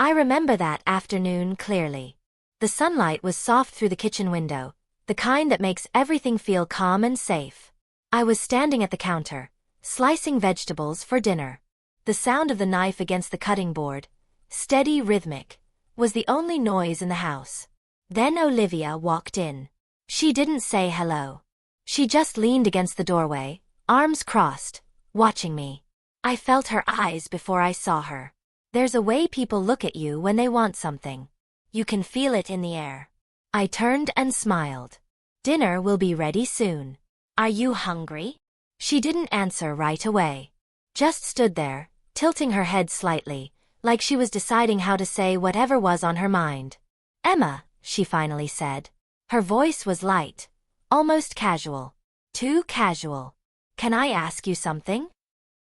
I remember that afternoon clearly. The sunlight was soft through the kitchen window, the kind that makes everything feel calm and safe. I was standing at the counter, slicing vegetables for dinner. The sound of the knife against the cutting board, steady, rhythmic, was the only noise in the house. Then Olivia walked in. She didn't say hello. She just leaned against the doorway, arms crossed, watching me. I felt her eyes before I saw her. There's a way people look at you when they want something. You can feel it in the air. I turned and smiled. Dinner will be ready soon. Are you hungry? She didn't answer right away. Just stood there, tilting her head slightly, like she was deciding how to say whatever was on her mind. Emma, she finally said. Her voice was light, almost casual. Too casual. Can I ask you something?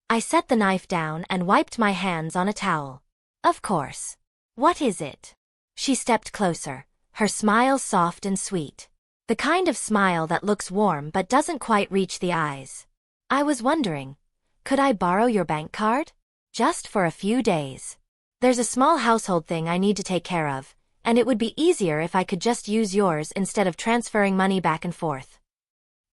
I set the knife down and wiped my hands on a towel. Of course. What is it? She stepped closer, her smile soft and sweet. The kind of smile that looks warm but doesn't quite reach the eyes. I was wondering, could I borrow your bank card? Just for a few days. There's a small household thing I need to take care of, and it would be easier if I could just use yours instead of transferring money back and forth.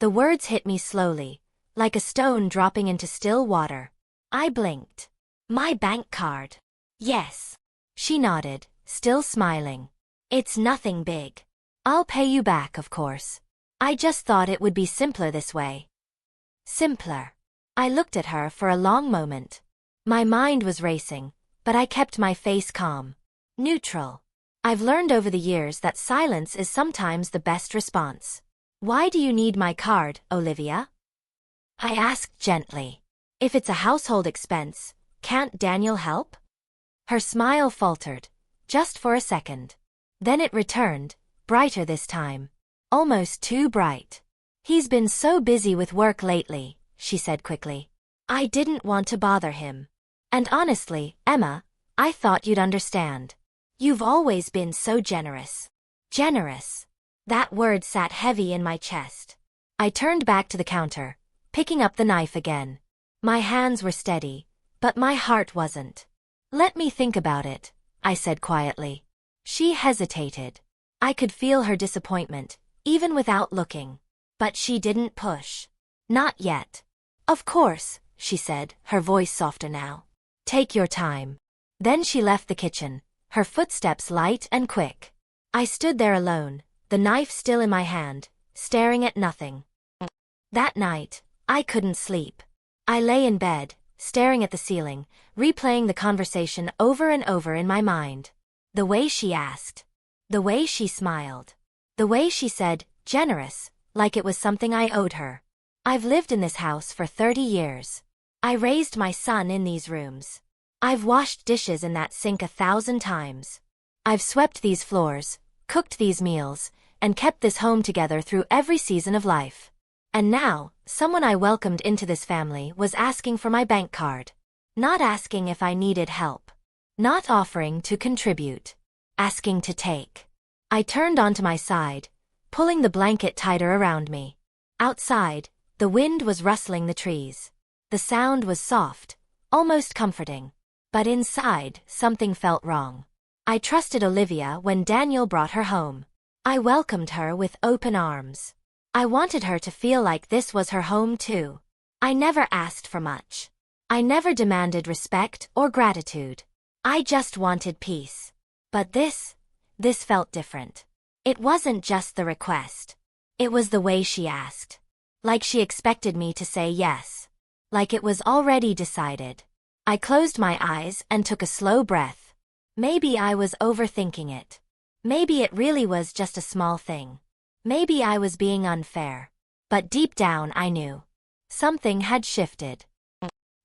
The words hit me slowly, like a stone dropping into still water. I blinked. My bank card. Yes. She nodded, still smiling. It's nothing big. I'll pay you back, of course. I just thought it would be simpler this way. Simpler. I looked at her for a long moment. My mind was racing, but I kept my face calm. Neutral. I've learned over the years that silence is sometimes the best response. Why do you need my card, Olivia? I asked gently. If it's a household expense, can't Daniel help? Her smile faltered, just for a second. Then it returned, brighter this time. Almost too bright. He's been so busy with work lately, she said quickly. I didn't want to bother him. And honestly, Emma, I thought you'd understand. You've always been so generous. Generous. That word sat heavy in my chest. I turned back to the counter, picking up the knife again. My hands were steady, but my heart wasn't. Let me think about it, I said quietly. She hesitated. I could feel her disappointment, even without looking. But she didn't push. Not yet. Of course, she said, her voice softer now. Take your time. Then she left the kitchen, her footsteps light and quick. I stood there alone, the knife still in my hand, staring at nothing. That night, I couldn't sleep. I lay in bed, staring at the ceiling, replaying the conversation over and over in my mind. The way she asked. The way she smiled. The way she said, generous, like it was something I owed her. I've lived in this house for 30 years. I raised my son in these rooms. I've washed dishes in that sink 1,000 times. I've swept these floors, cooked these meals, and kept this home together through every season of life. And now, someone I welcomed into this family was asking for my bank card. Not asking if I needed help. Not offering to contribute. Asking to take. I turned onto my side, pulling the blanket tighter around me. Outside, the wind was rustling the trees. The sound was soft, almost comforting. But inside, something felt wrong. I trusted Olivia when Daniel brought her home. I welcomed her with open arms. I wanted her to feel like this was her home too. I never asked for much. I never demanded respect or gratitude. I just wanted peace. But this felt different. It wasn't just the request. It was the way she asked. Like she expected me to say yes. Like it was already decided. I closed my eyes and took a slow breath. Maybe I was overthinking it. Maybe it really was just a small thing. Maybe I was being unfair. But deep down I knew. Something had shifted.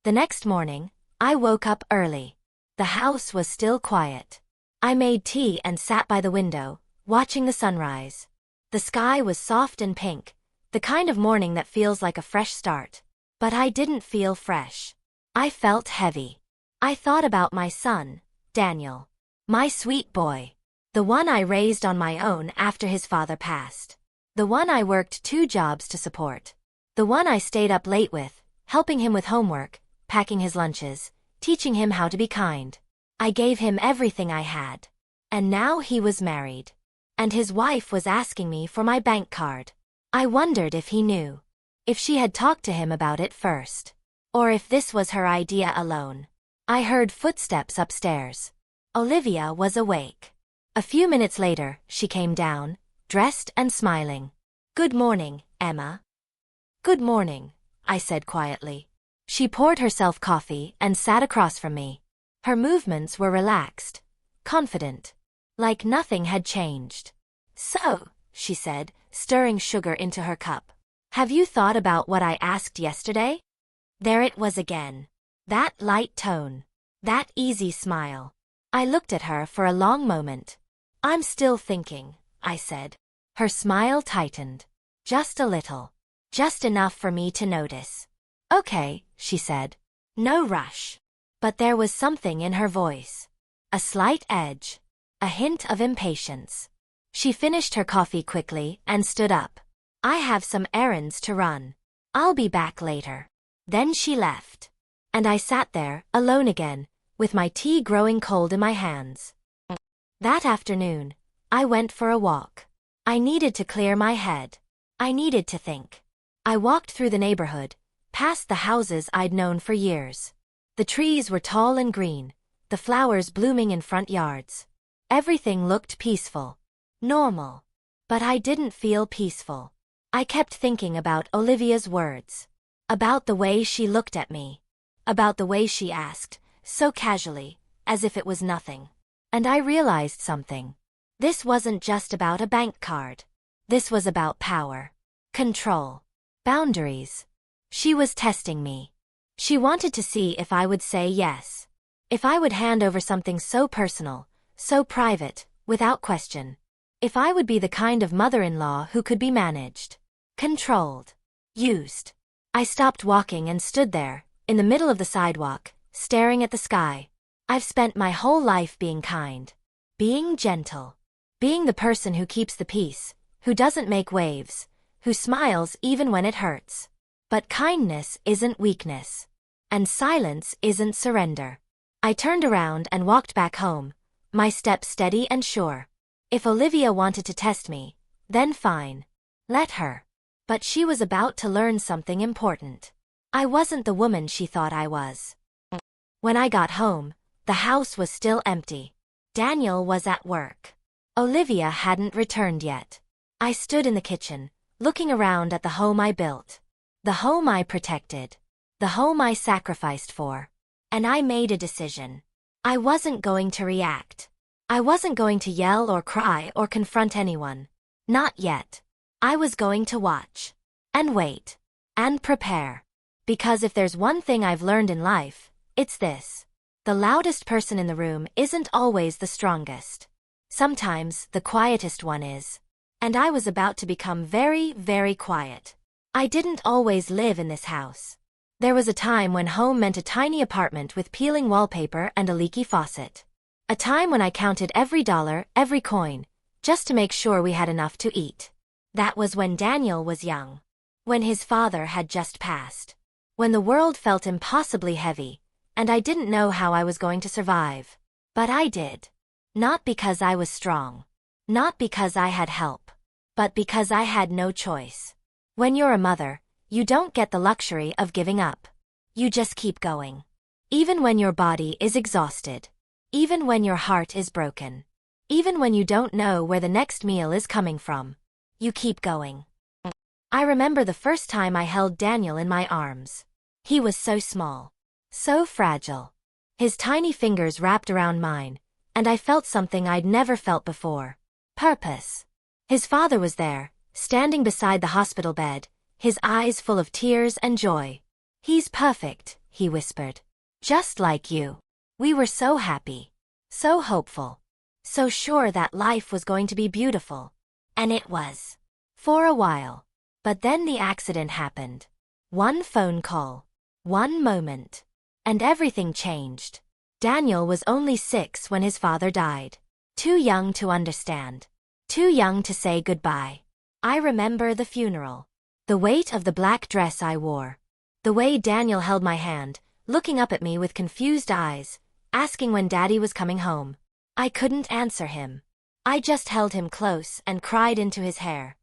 The next morning, I woke up early. The house was still quiet. I made tea and sat by the window, watching the sunrise. The sky was soft and pink, the kind of morning that feels like a fresh start. But I didn't feel fresh. I felt heavy. I thought about my son, Daniel. My sweet boy. The one I raised on my own after his father passed. The one I worked 2 jobs to support. The one I stayed up late with, helping him with homework, packing his lunches, teaching him how to be kind. I gave him everything I had. And now he was married. And his wife was asking me for my bank card. I wondered if he knew. If she had talked to him about it first. Or if this was her idea alone. I heard footsteps upstairs. Olivia was awake. A few minutes later, she came down, dressed and smiling. "Good morning, Emma." "Good morning," I said quietly. She poured herself coffee and sat across from me. Her movements were relaxed, confident, like nothing had changed. "So," she said, stirring sugar into her cup. "Have you thought about what I asked yesterday?" There it was again. That light tone. That easy smile. I looked at her for a long moment. "I'm still thinking," I said. Her smile tightened. Just a little. Just enough for me to notice. "Okay," she said. "No rush." But there was something in her voice. A slight edge. A hint of impatience. She finished her coffee quickly and stood up. "I have some errands to run. I'll be back later." Then she left. And I sat there, alone again, with my tea growing cold in my hands. That afternoon, I went for a walk. I needed to clear my head. I needed to think. I walked through the neighborhood, past the houses I'd known for years. The trees were tall and green, the flowers blooming in front yards. Everything looked peaceful. Normal. But I didn't feel peaceful. I kept thinking about Olivia's words. About the way she looked at me. About the way she asked, so casually, as if it was nothing. And I realized something. This wasn't just about a bank card. This was about power. Control. Boundaries. She was testing me. She wanted to see if I would say yes. If I would hand over something so personal, so private, without question. If I would be the kind of mother-in-law who could be managed. Controlled. Used. I stopped walking and stood there, in the middle of the sidewalk, staring at the sky. I've spent my whole life being kind. Being gentle. Being the person who keeps the peace, who doesn't make waves, who smiles even when it hurts. But kindness isn't weakness. And silence isn't surrender. I turned around and walked back home, my step steady and sure. If Olivia wanted to test me, then fine. Let her. But she was about to learn something important. I wasn't the woman she thought I was. When I got home, the house was still empty. Daniel was at work. Olivia hadn't returned yet. I stood in the kitchen, looking around at the home I built. The home I protected. The home I sacrificed for. And I made a decision. I wasn't going to react. I wasn't going to yell or cry or confront anyone. Not yet. I was going to watch. And wait. And prepare. Because if there's one thing I've learned in life, it's this. The loudest person in the room isn't always the strongest. Sometimes the quietest one is. And I was about to become very, very quiet. I didn't always live in this house. There was a time when home meant a tiny apartment with peeling wallpaper and a leaky faucet. A time when I counted every dollar, every coin, just to make sure we had enough to eat. That was when Daniel was young. When his father had just passed. When the world felt impossibly heavy, and I didn't know how I was going to survive. But I did. Not because I was strong. Not because I had help. But because I had no choice. When you're a mother, you don't get the luxury of giving up. You just keep going. Even when your body is exhausted. Even when your heart is broken. Even when you don't know where the next meal is coming from. You keep going. I remember the first time I held Daniel in my arms. He was so small. So fragile. His tiny fingers wrapped around mine, and I felt something I'd never felt before. Purpose. His father was there, standing beside the hospital bed, his eyes full of tears and joy. "He's perfect," he whispered. "Just like you." We were so happy. So hopeful. So sure that life was going to be beautiful. And it was. For a while. But then the accident happened. One phone call. One moment. And everything changed. Daniel was only 6 when his father died. Too young to understand. Too young to say goodbye. I remember the funeral. The weight of the black dress I wore. The way Daniel held my hand, looking up at me with confused eyes, asking when Daddy was coming home. I couldn't answer him. I just held him close and cried into his hair.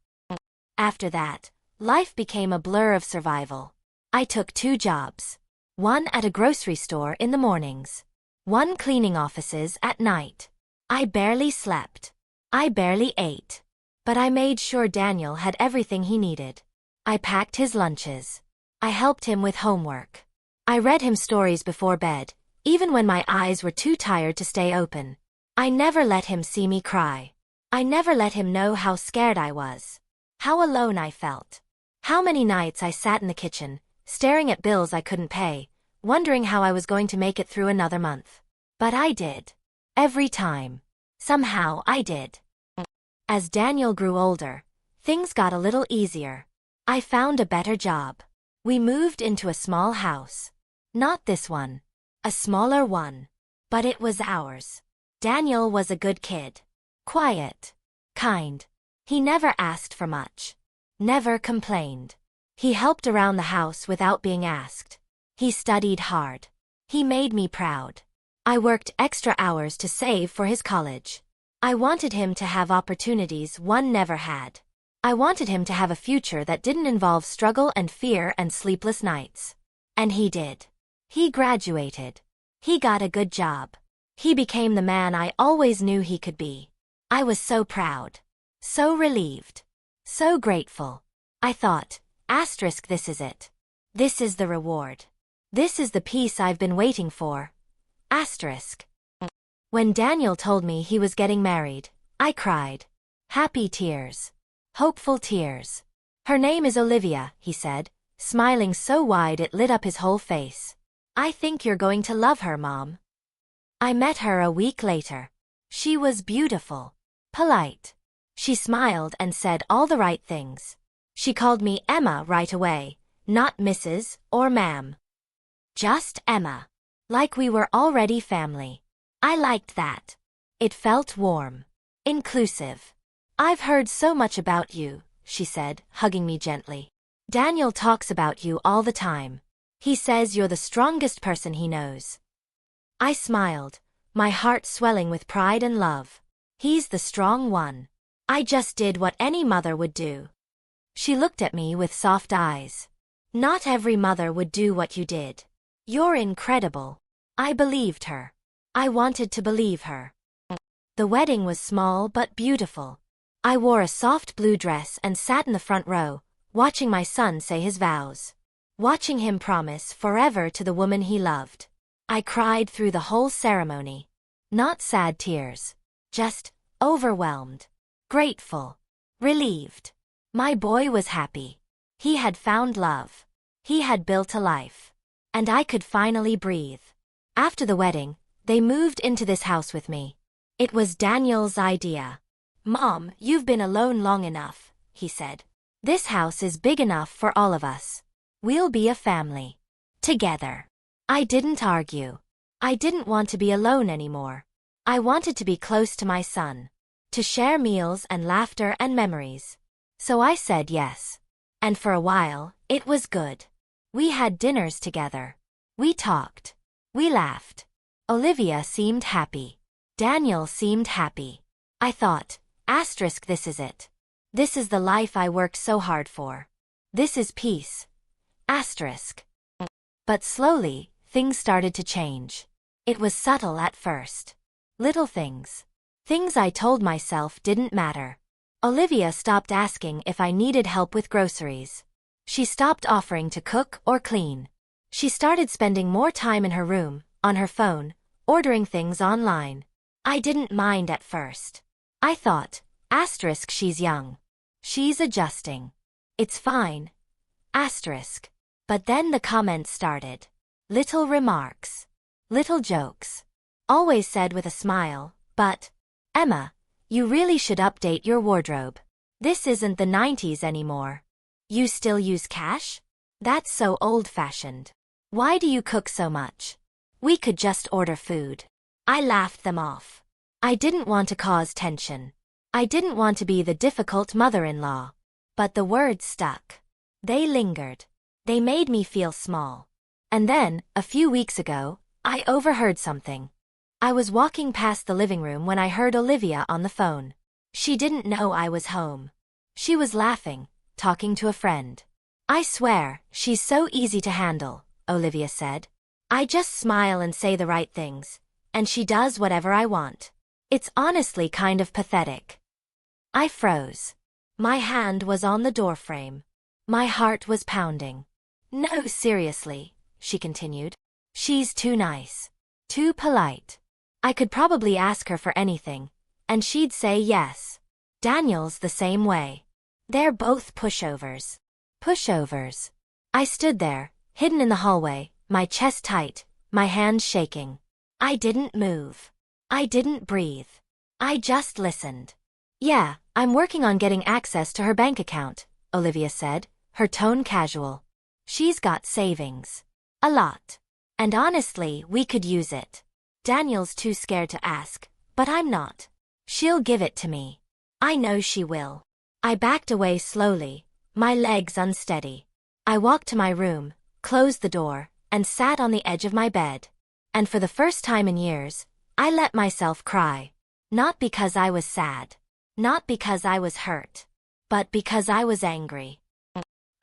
After that, life became a blur of survival. I took 2 jobs. One at a grocery store in the mornings. One cleaning offices at night. I barely slept. I barely ate. But I made sure Daniel had everything he needed. I packed his lunches. I helped him with homework. I read him stories before bed, even when my eyes were too tired to stay open. I never let him see me cry. I never let him know how scared I was. How alone I felt. How many nights I sat in the kitchen, staring at bills I couldn't pay, wondering how I was going to make it through another month. But I did. Every time. Somehow I did. As Daniel grew older, things got a little easier. I found a better job. We moved into a small house. Not this one. A smaller one. But it was ours. Daniel was a good kid. Quiet. Kind. He never asked for much. Never complained. He helped around the house without being asked. He studied hard. He made me proud. I worked extra hours to save for his college. I wanted him to have opportunities one never had. I wanted him to have a future that didn't involve struggle and fear and sleepless nights. And he did. He graduated. He got a good job. He became the man I always knew he could be. I was so proud. So relieved. So grateful. I thought, this is it. This is the reward. This is the peace I've been waiting for. When Daniel told me he was getting married, I cried. Happy tears. Hopeful tears. Her name is Olivia, he said, smiling so wide it lit up his whole face. I think you're going to love her, Mom. I met her a week later. She was beautiful. Polite. She smiled and said all the right things. She called me Emma right away, not Mrs. or Ma'am. Just Emma. Like we were already family. I liked that. It felt warm. Inclusive. I've heard so much about you, she said, hugging me gently. Daniel talks about you all the time. He says you're the strongest person he knows. I smiled, my heart swelling with pride and love. He's the strong one. I just did what any mother would do. She looked at me with soft eyes. Not every mother would do what you did. You're incredible. I believed her. I wanted to believe her. The wedding was small but beautiful. I wore a soft blue dress and sat in the front row, watching my son say his vows. Watching him promise forever to the woman he loved. I cried through the whole ceremony. Not sad tears. Just overwhelmed. Grateful. Relieved. My boy was happy. He had found love. He had built a life. And I could finally breathe. After the wedding, they moved into this house with me. It was Daniel's idea. Mom, you've been alone long enough, he said. This house is big enough for all of us. We'll be a family. Together. I didn't argue. I didn't want to be alone anymore. I wanted to be close to my son. To share meals and laughter and memories. So I said yes. And for a while, it was good. We had dinners together. We talked. We laughed. Olivia seemed happy. Daniel seemed happy. I thought, this is it. This is the life I worked so hard for. This is peace. But slowly, things started to change. It was subtle at first. Little things. Things I told myself didn't matter. Olivia stopped asking if I needed help with groceries. She stopped offering to cook or clean. She started spending more time in her room, on her phone, ordering things online. I didn't mind at first. I thought, she's young. She's adjusting. It's fine. But then the comments started. Little remarks. Little jokes. Always said with a smile, but, Emma, you really should update your wardrobe. This isn't the 90s anymore. You still use cash? That's so old-fashioned. Why do you cook so much? We could just order food. I laughed them off. I didn't want to cause tension. I didn't want to be the difficult mother-in-law. But the words stuck. They lingered. They made me feel small. And then, a few weeks ago, I overheard something. I was walking past the living room when I heard Olivia on the phone. She didn't know I was home. She was laughing, talking to a friend. "I swear, she's so easy to handle," Olivia said. "I just smile and say the right things, and she does whatever I want. It's honestly kind of pathetic." I froze. My hand was on the doorframe. My heart was pounding. "No, seriously," she continued. "She's too nice. Too polite. I could probably ask her for anything, and she'd say yes. Daniel's the same way. They're both pushovers." Pushovers. I stood there, hidden in the hallway, my chest tight, my hands shaking. I didn't move. I didn't breathe. I just listened. "Yeah, I'm working on getting access to her bank account," Olivia said, her tone casual. "She's got savings. A lot. And honestly, we could use it. Daniel's too scared to ask, but I'm not. She'll give it to me. I know she will." I backed away slowly, my legs unsteady. I walked to my room, closed the door, and sat on the edge of my bed. And for the first time in years, I let myself cry. Not because I was sad. Not because I was hurt. But because I was angry.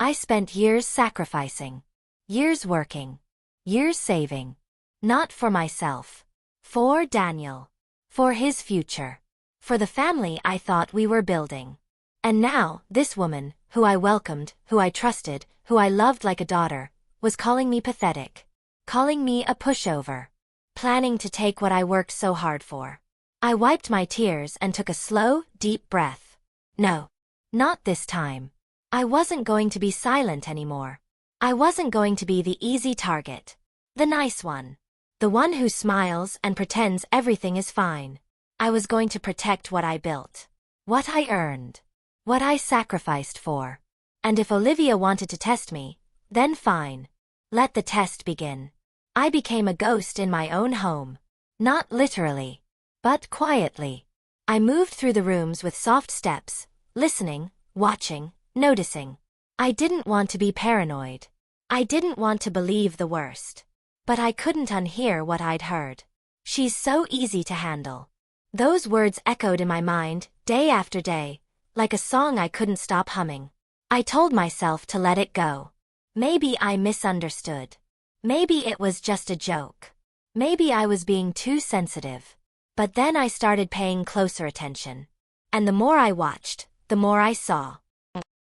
I spent years sacrificing. Years working. Years saving. Not for myself. For Daniel. For his future. For the family I thought we were building. And now, this woman, who I welcomed, who I trusted, who I loved like a daughter, was calling me pathetic. Calling me a pushover. Planning to take what I worked so hard for. I wiped my tears and took a slow, deep breath. No. Not this time. I wasn't going to be silent anymore. I wasn't going to be the easy target. The nice one. The one who smiles and pretends everything is fine. I was going to protect what I built. What I earned. What I sacrificed for. And if Olivia wanted to test me, then fine. Let the test begin. I became a ghost in my own home. Not literally. But quietly. I moved through the rooms with soft steps, listening, watching, noticing. I didn't want to be paranoid. I didn't want to believe the worst. But I couldn't unhear what I'd heard. "She's so easy to handle." Those words echoed in my mind, day after day, like a song I couldn't stop humming. I told myself to let it go. Maybe I misunderstood. Maybe it was just a joke. Maybe I was being too sensitive. But then I started paying closer attention. And the more I watched, the more I saw.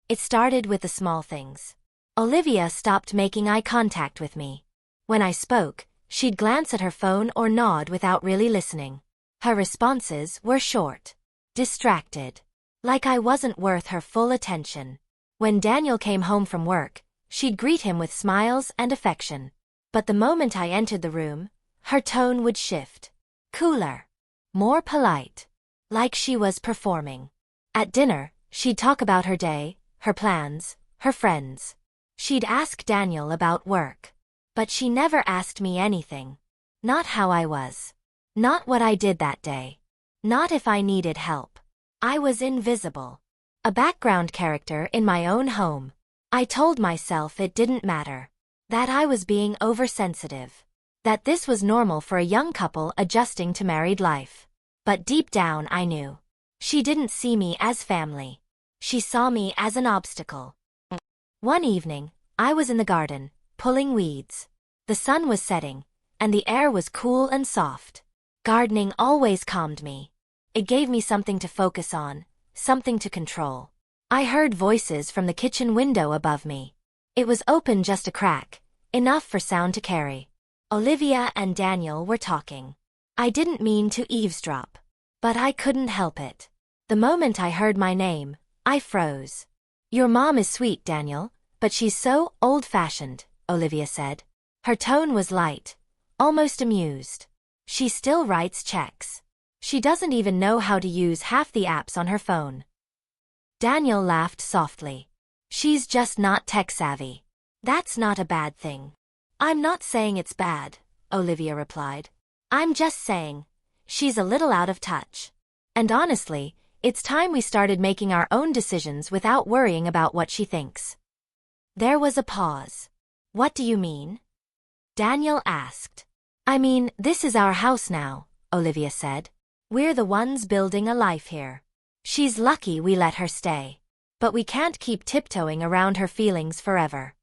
It started with the small things. Olivia stopped making eye contact with me. When I spoke, she'd glance at her phone or nod without really listening. Her responses were short. Distracted. Like I wasn't worth her full attention. When Daniel came home from work, she'd greet him with smiles and affection. But the moment I entered the room, her tone would shift. Cooler. More polite. Like she was performing. At dinner, she'd talk about her day, her plans, her friends. She'd ask Daniel about work. But she never asked me anything. Not how I was. Not what I did that day. Not if I needed help. I was invisible. A background character in my own home. I told myself it didn't matter. That I was being oversensitive. That this was normal for a young couple adjusting to married life. But deep down I knew. She didn't see me as family. She saw me as an obstacle. One evening, I was in the garden, pulling weeds. The sun was setting, and the air was cool and soft. Gardening always calmed me. It gave me something to focus on, something to control. I heard voices from the kitchen window above me. It was open just a crack, enough for sound to carry. Olivia and Daniel were talking. I didn't mean to eavesdrop. But I couldn't help it. The moment I heard my name, I froze. "Your mom is sweet, Daniel, but she's so old-fashioned," Olivia said. Her tone was light, almost amused. "She still writes checks. She doesn't even know how to use half the apps on her phone." Daniel laughed softly. "She's just not tech-savvy. That's not a bad thing." "I'm not saying it's bad," Olivia replied. "I'm just saying, she's a little out of touch. And honestly, it's time we started making our own decisions without worrying about what she thinks." There was a pause. "What do you mean?" Daniel asked. "I mean, this is our house now," Olivia said. We're the ones building a life here. She's lucky we let her stay. But we can't keep tiptoeing around her feelings forever.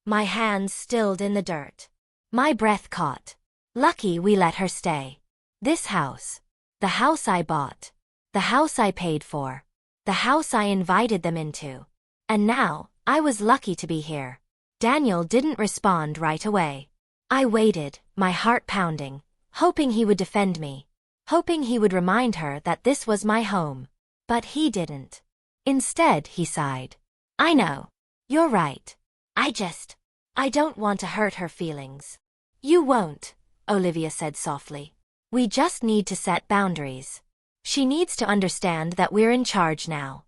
My hands stilled in the dirt. My breath caught. Lucky we let her stay. This house. The house I bought. The house I paid for. The house I invited them into. And now, I was lucky to be here. Daniel didn't respond right away. I waited, my heart pounding, hoping he would defend me. Hoping he would remind her that this was my home. But he didn't. Instead, he sighed. I know. You're right. I don't want to hurt her feelings. You won't, Olivia said softly. We just need to set boundaries. She needs to understand that we're in charge now.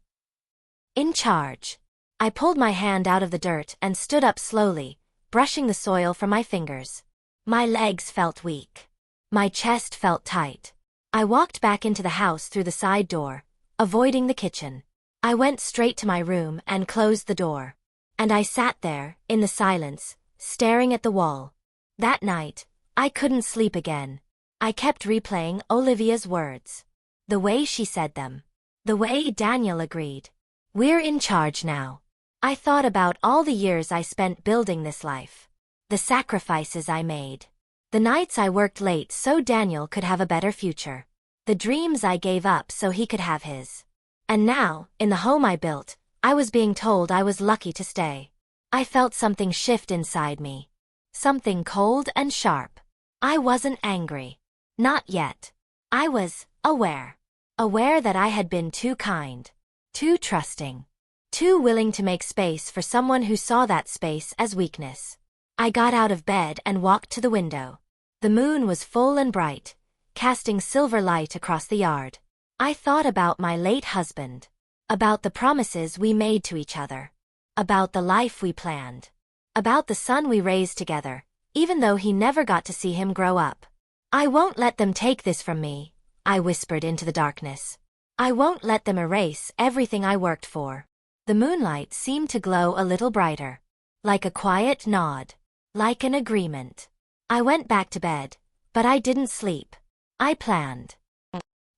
In charge. I pulled my hand out of the dirt and stood up slowly, brushing the soil from my fingers. My legs felt weak. My chest felt tight. I walked back into the house through the side door, avoiding the kitchen. I went straight to my room and closed the door. And I sat there, in the silence, staring at the wall. That night, I couldn't sleep again. I kept replaying Olivia's words. The way she said them. The way Daniel agreed. We're in charge now. I thought about all the years I spent building this life. The sacrifices I made. The nights I worked late so Daniel could have a better future. The dreams I gave up so he could have his. And now, in the home I built, I was being told I was lucky to stay. I felt something shift inside me. Something cold and sharp. I wasn't angry. Not yet. I was aware. Aware that I had been too kind. Too trusting. Too willing to make space for someone who saw that space as weakness. I got out of bed and walked to the window. The moon was full and bright, casting silver light across the yard. I thought about my late husband. About the promises we made to each other. About the life we planned. About the son we raised together, even though he never got to see him grow up. I won't let them take this from me, I whispered into the darkness. I won't let them erase everything I worked for. The moonlight seemed to glow a little brighter. Like a quiet nod. Like an agreement. I went back to bed, but I didn't sleep. I planned.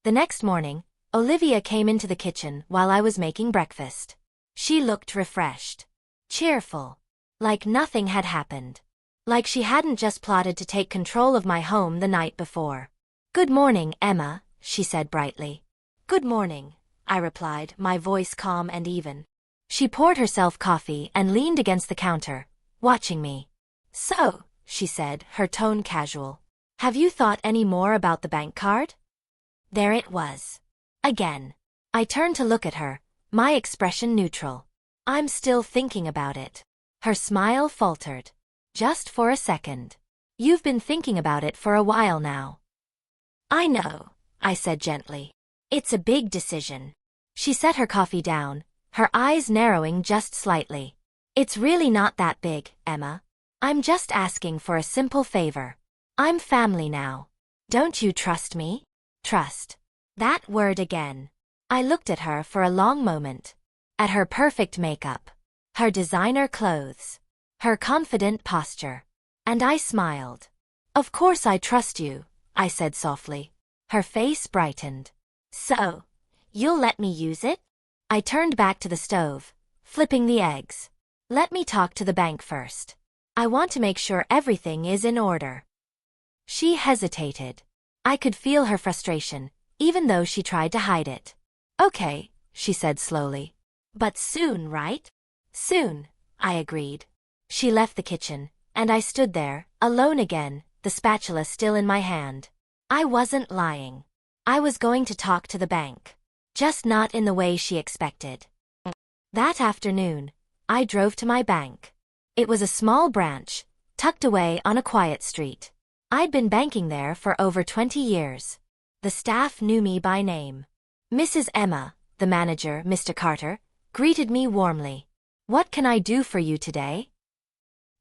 The next morning, Olivia came into the kitchen while I was making breakfast. She looked refreshed. Cheerful. Like nothing had happened. Like she hadn't just plotted to take control of my home the night before. Good morning, Emma, she said brightly. Good morning, I replied, my voice calm and even. She poured herself coffee and leaned against the counter, watching me. So, she said, her tone casual. Have you thought any more about the bank card? There it was. Again. I turned to look at her, my expression neutral. I'm still thinking about it. Her smile faltered. Just for a second. You've been thinking about it for a while now. I know, I said gently. It's a big decision. She set her coffee down, her eyes narrowing just slightly. It's really not that big, Emma. I'm just asking for a simple favor. I'm family now. Don't you trust me? Trust. That word again. I looked at her for a long moment. At her perfect makeup. Her designer clothes. Her confident posture. And I smiled. Of course I trust you, I said softly. Her face brightened. So, you'll let me use it? I turned back to the stove, flipping the eggs. Let me talk to the bank first. I want to make sure everything is in order. She hesitated. I could feel her frustration, even though she tried to hide it. Okay, she said slowly. But soon, right? Soon, I agreed. She left the kitchen, and I stood there, alone again, the spatula still in my hand. I wasn't lying. I was going to talk to the bank. Just not in the way she expected. That afternoon, I drove to my bank. It was a small branch, tucked away on a quiet street. I'd been banking there for over 20 years. The staff knew me by name. Mrs. Emma, the manager, Mr. Carter, greeted me warmly. What can I do for you today?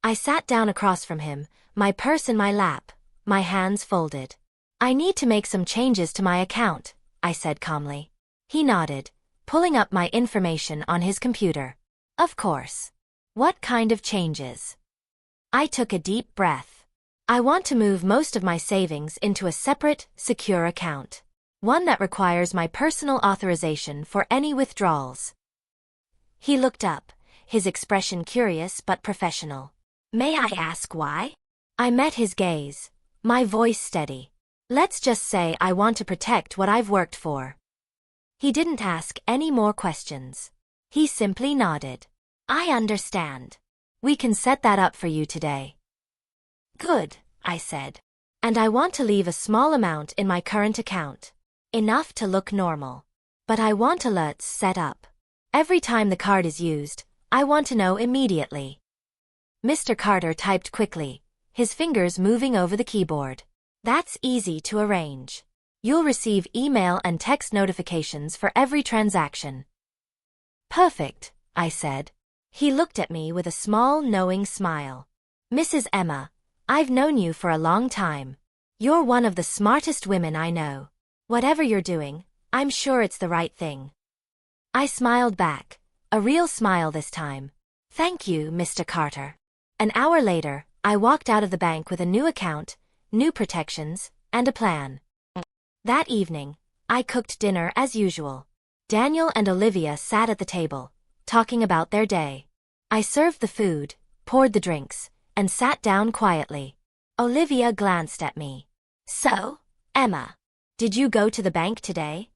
I sat down across from him, my purse in my lap, my hands folded. I need to make some changes to my account, I said calmly. He nodded, pulling up my information on his computer. Of course. What kind of changes? I took a deep breath. I want to move most of my savings into a separate, secure account. One that requires my personal authorization for any withdrawals. He looked up, his expression curious but professional. May I ask why? I met his gaze, my voice steady. Let's just say I want to protect what I've worked for. He didn't ask any more questions. He simply nodded. I understand. We can set that up for you today. Good, I said. And I want to leave a small amount in my current account. Enough to look normal. But I want alerts set up. Every time the card is used, I want to know immediately. Mr. Carter typed quickly, his fingers moving over the keyboard. That's easy to arrange. You'll receive email and text notifications for every transaction. Perfect, I said. He looked at me with a small, knowing smile. Mrs. Emma, I've known you for a long time. You're one of the smartest women I know. Whatever you're doing, I'm sure it's the right thing. I smiled back, a real smile this time. Thank you, Mr. Carter. An hour later, I walked out of the bank with a new account, new protections, and a plan. That evening, I cooked dinner as usual. Daniel and Olivia sat at the table, talking about their day. I served the food, poured the drinks, and sat down quietly. Olivia glanced at me. So, Emma, did you go to the bank today?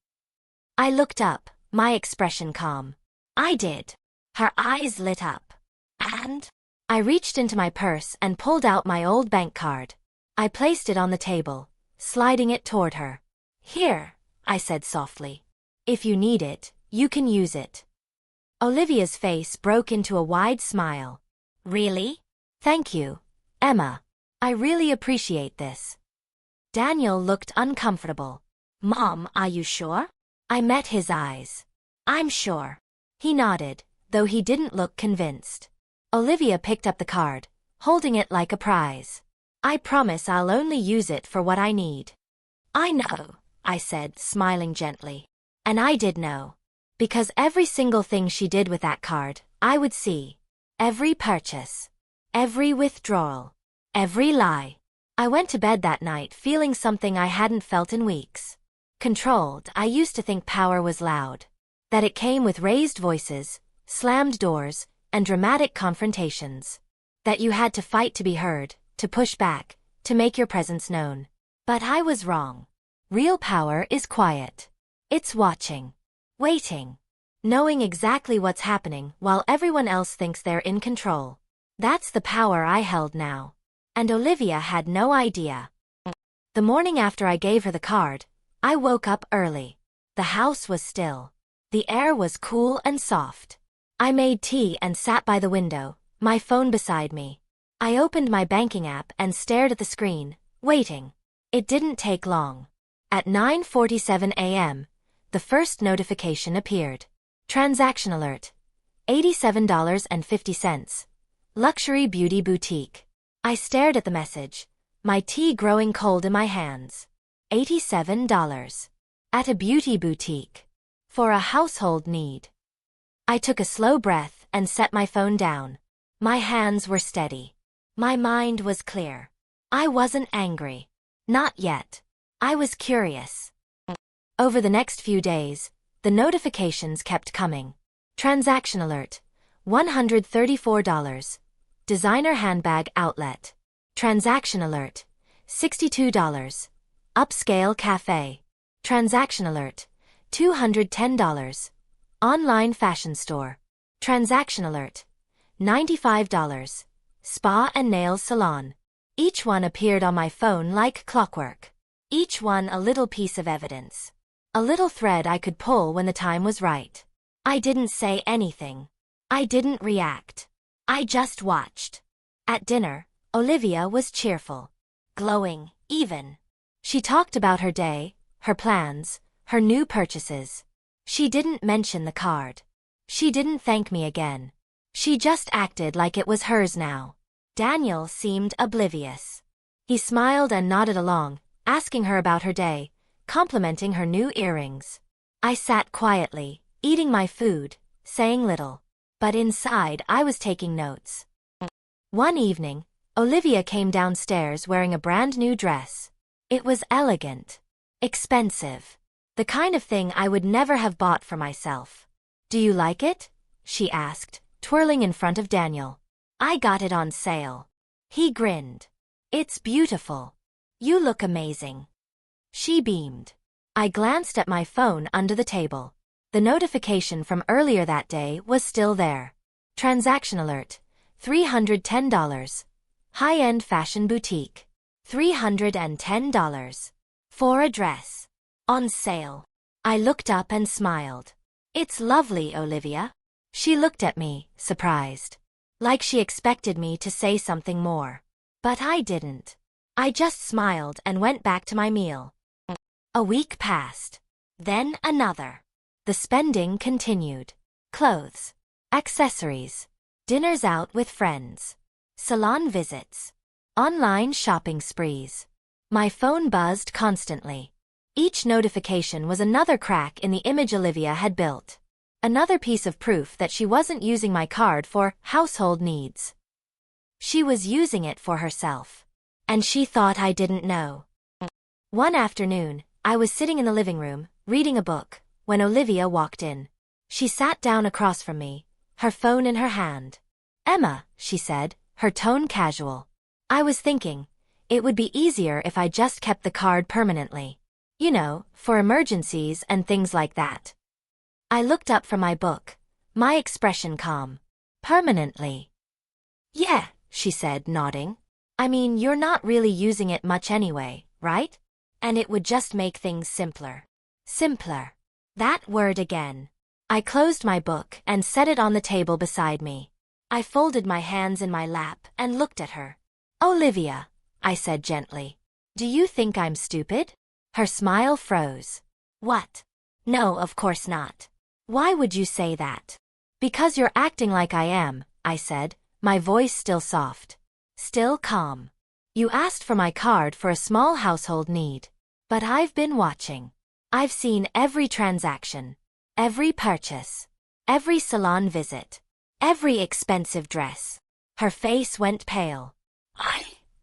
I looked up, my expression calm. I did. Her eyes lit up. And? I reached into my purse and pulled out my old bank card. I placed it on the table, sliding it toward her. Here, I said softly. If you need it, you can use it. Olivia's face broke into a wide smile. Really? Thank you, Emma. I really appreciate this. Daniel looked uncomfortable. Mom, are you sure? I met his eyes. I'm sure. He nodded, though he didn't look convinced. Olivia picked up the card, holding it like a prize. I promise I'll only use it for what I need. I know, I said, smiling gently. And I did know. Because every single thing she did with that card, I would see. Every purchase. Every withdrawal. Every lie. I went to bed that night feeling something I hadn't felt in weeks. Controlled. I used to think power was loud. That it came with raised voices, slammed doors, and dramatic confrontations. That you had to fight to be heard, to push back, to make your presence known. But I was wrong. Real power is quiet. It's watching. Waiting. Knowing exactly what's happening while everyone else thinks they're in control. That's the power I held now. And Olivia had no idea. The morning after I gave her the card, I woke up early. The house was still. The air was cool and soft. I made tea and sat by the window, my phone beside me. I opened my banking app and stared at the screen, waiting. It didn't take long. At 9:47 a.m., the first notification appeared. Transaction alert. $87.50. Luxury beauty boutique. I stared at the message, my tea growing cold in my hands. $87. At a beauty boutique. For a household need. I took a slow breath and set my phone down. My hands were steady. My mind was clear. I wasn't angry. Not yet. I was curious. Over the next few days, the notifications kept coming. Transaction alert. $134. Designer handbag outlet. Transaction alert. $62. Upscale cafe. Transaction alert. $210. Online fashion store. Transaction alert. $95. Spa and nails salon. Each one appeared on my phone like clockwork. Each one a little piece of evidence. A little thread I could pull when the time was right. I didn't say anything. I didn't react. I just watched. At dinner, Olivia was cheerful. Glowing, even. She talked about her day, her plans, her new purchases. She didn't mention the card. She didn't thank me again. She just acted like it was hers now. Daniel seemed oblivious. He smiled and nodded along, asking her about her day, complimenting her new earrings. I sat quietly, eating my food, saying little. But inside I was taking notes. One evening, Olivia came downstairs wearing a brand new dress. It was elegant. Expensive. The kind of thing I would never have bought for myself. "Do you like it?" she asked, twirling in front of Daniel. "I got it on sale." He grinned. "It's beautiful. You look amazing." She beamed. I glanced at my phone under the table. The notification from earlier that day was still there. Transaction alert. $310. High-end fashion boutique. $310. For a dress. On sale. I looked up and smiled. "It's lovely, Olivia." She looked at me, surprised. Like she expected me to say something more. But I didn't. I just smiled and went back to my meal. A week passed. Then another. The spending continued. Clothes. Accessories. Dinners out with friends. Salon visits. Online shopping sprees. My phone buzzed constantly. Each notification was another crack in the image Olivia had built. Another piece of proof that she wasn't using my card for household needs. She was using it for herself. And she thought I didn't know. One afternoon, I was sitting in the living room, reading a book, when Olivia walked in. She sat down across from me, her phone in her hand. "Emma," she said, her tone casual. I was thinking, it would be easier if I just kept the card permanently. You know, for emergencies and things like that. I looked up from my book, my expression calm. "Permanently?" "Yeah," she said, nodding. "I mean, you're not really using it much anyway, right? And it would just make things simpler." Simpler. That word again. I closed my book and set it on the table beside me. I folded my hands in my lap and looked at her. "Olivia," I said gently. "Do you think I'm stupid?" Her smile froze. "What? No, of course not. Why would you say that?" "Because you're acting like I am," I said, my voice still soft. Still calm. "You asked for my card for a small household need. But I've been watching. I've seen every transaction. Every purchase. Every salon visit. Every expensive dress." Her face went pale.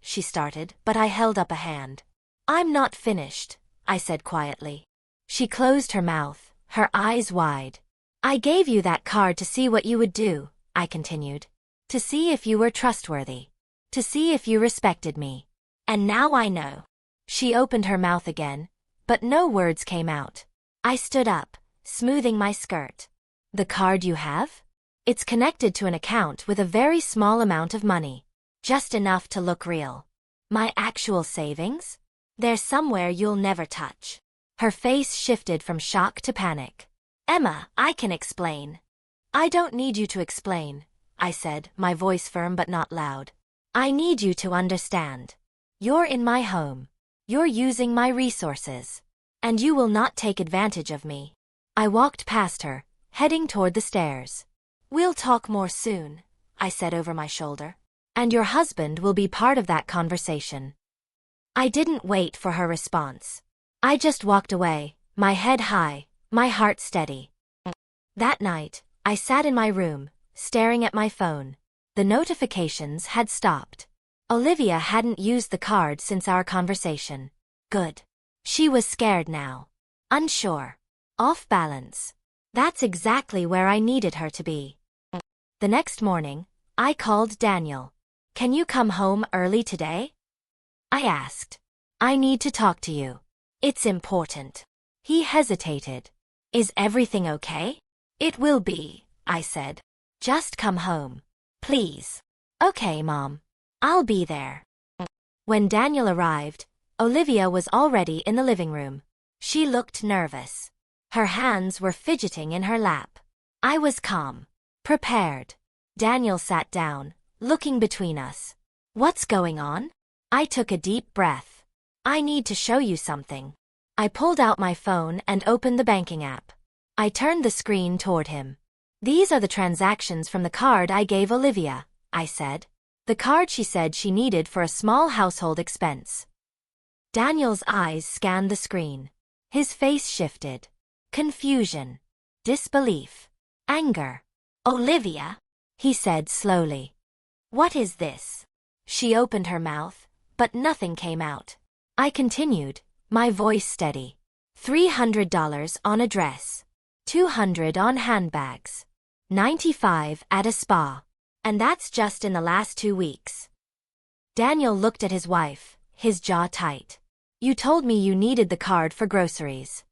She started, but I held up a hand. "I'm not finished," I said quietly. She closed her mouth, her eyes wide. "I gave you that card to see what you would do," I continued. "To see if you were trustworthy. To see if you respected me. And now I know." She opened her mouth again, but no words came out. I stood up, smoothing my skirt. "The card you have? It's connected to an account with a very small amount of money. Just enough to look real. My actual savings? They're somewhere you'll never touch." Her face shifted from shock to panic. "Emma, I can explain." "I don't need you to explain," I said, my voice firm but not loud. "I need you to understand. You're in my home. You're using my resources. And you will not take advantage of me." I walked past her, heading toward the stairs. "We'll talk more soon," I said over my shoulder. "And your husband will be part of that conversation." I didn't wait for her response. I just walked away, my head high, my heart steady. That night, I sat in my room, staring at my phone. The notifications had stopped. Olivia hadn't used the card since our conversation. Good. She was scared now. Unsure. Off balance. That's exactly where I needed her to be. The next morning, I called Daniel. "Can you come home early today?" I asked. "I need to talk to you. It's important." He hesitated. "Is everything okay?" "It will be," I said. "Just come home. Please." "Okay, Mom. I'll be there." When Daniel arrived, Olivia was already in the living room. She looked nervous. Her hands were fidgeting in her lap. I was calm. Prepared. Daniel sat down, looking between us. "What's going on?" I took a deep breath. "I need to show you something." I pulled out my phone and opened the banking app. I turned the screen toward him. "These are the transactions from the card I gave Olivia," I said. "The card she said she needed for a small household expense." Daniel's eyes scanned the screen. His face shifted. Confusion. Disbelief. Anger. "Olivia," he said slowly. "What is this?" She opened her mouth, but nothing came out. I continued, my voice steady. $300 on a dress. $200 on handbags. $95 at a spa. And that's just in the last 2 weeks. Daniel looked at his wife, his jaw tight. You told me you needed the card for groceries.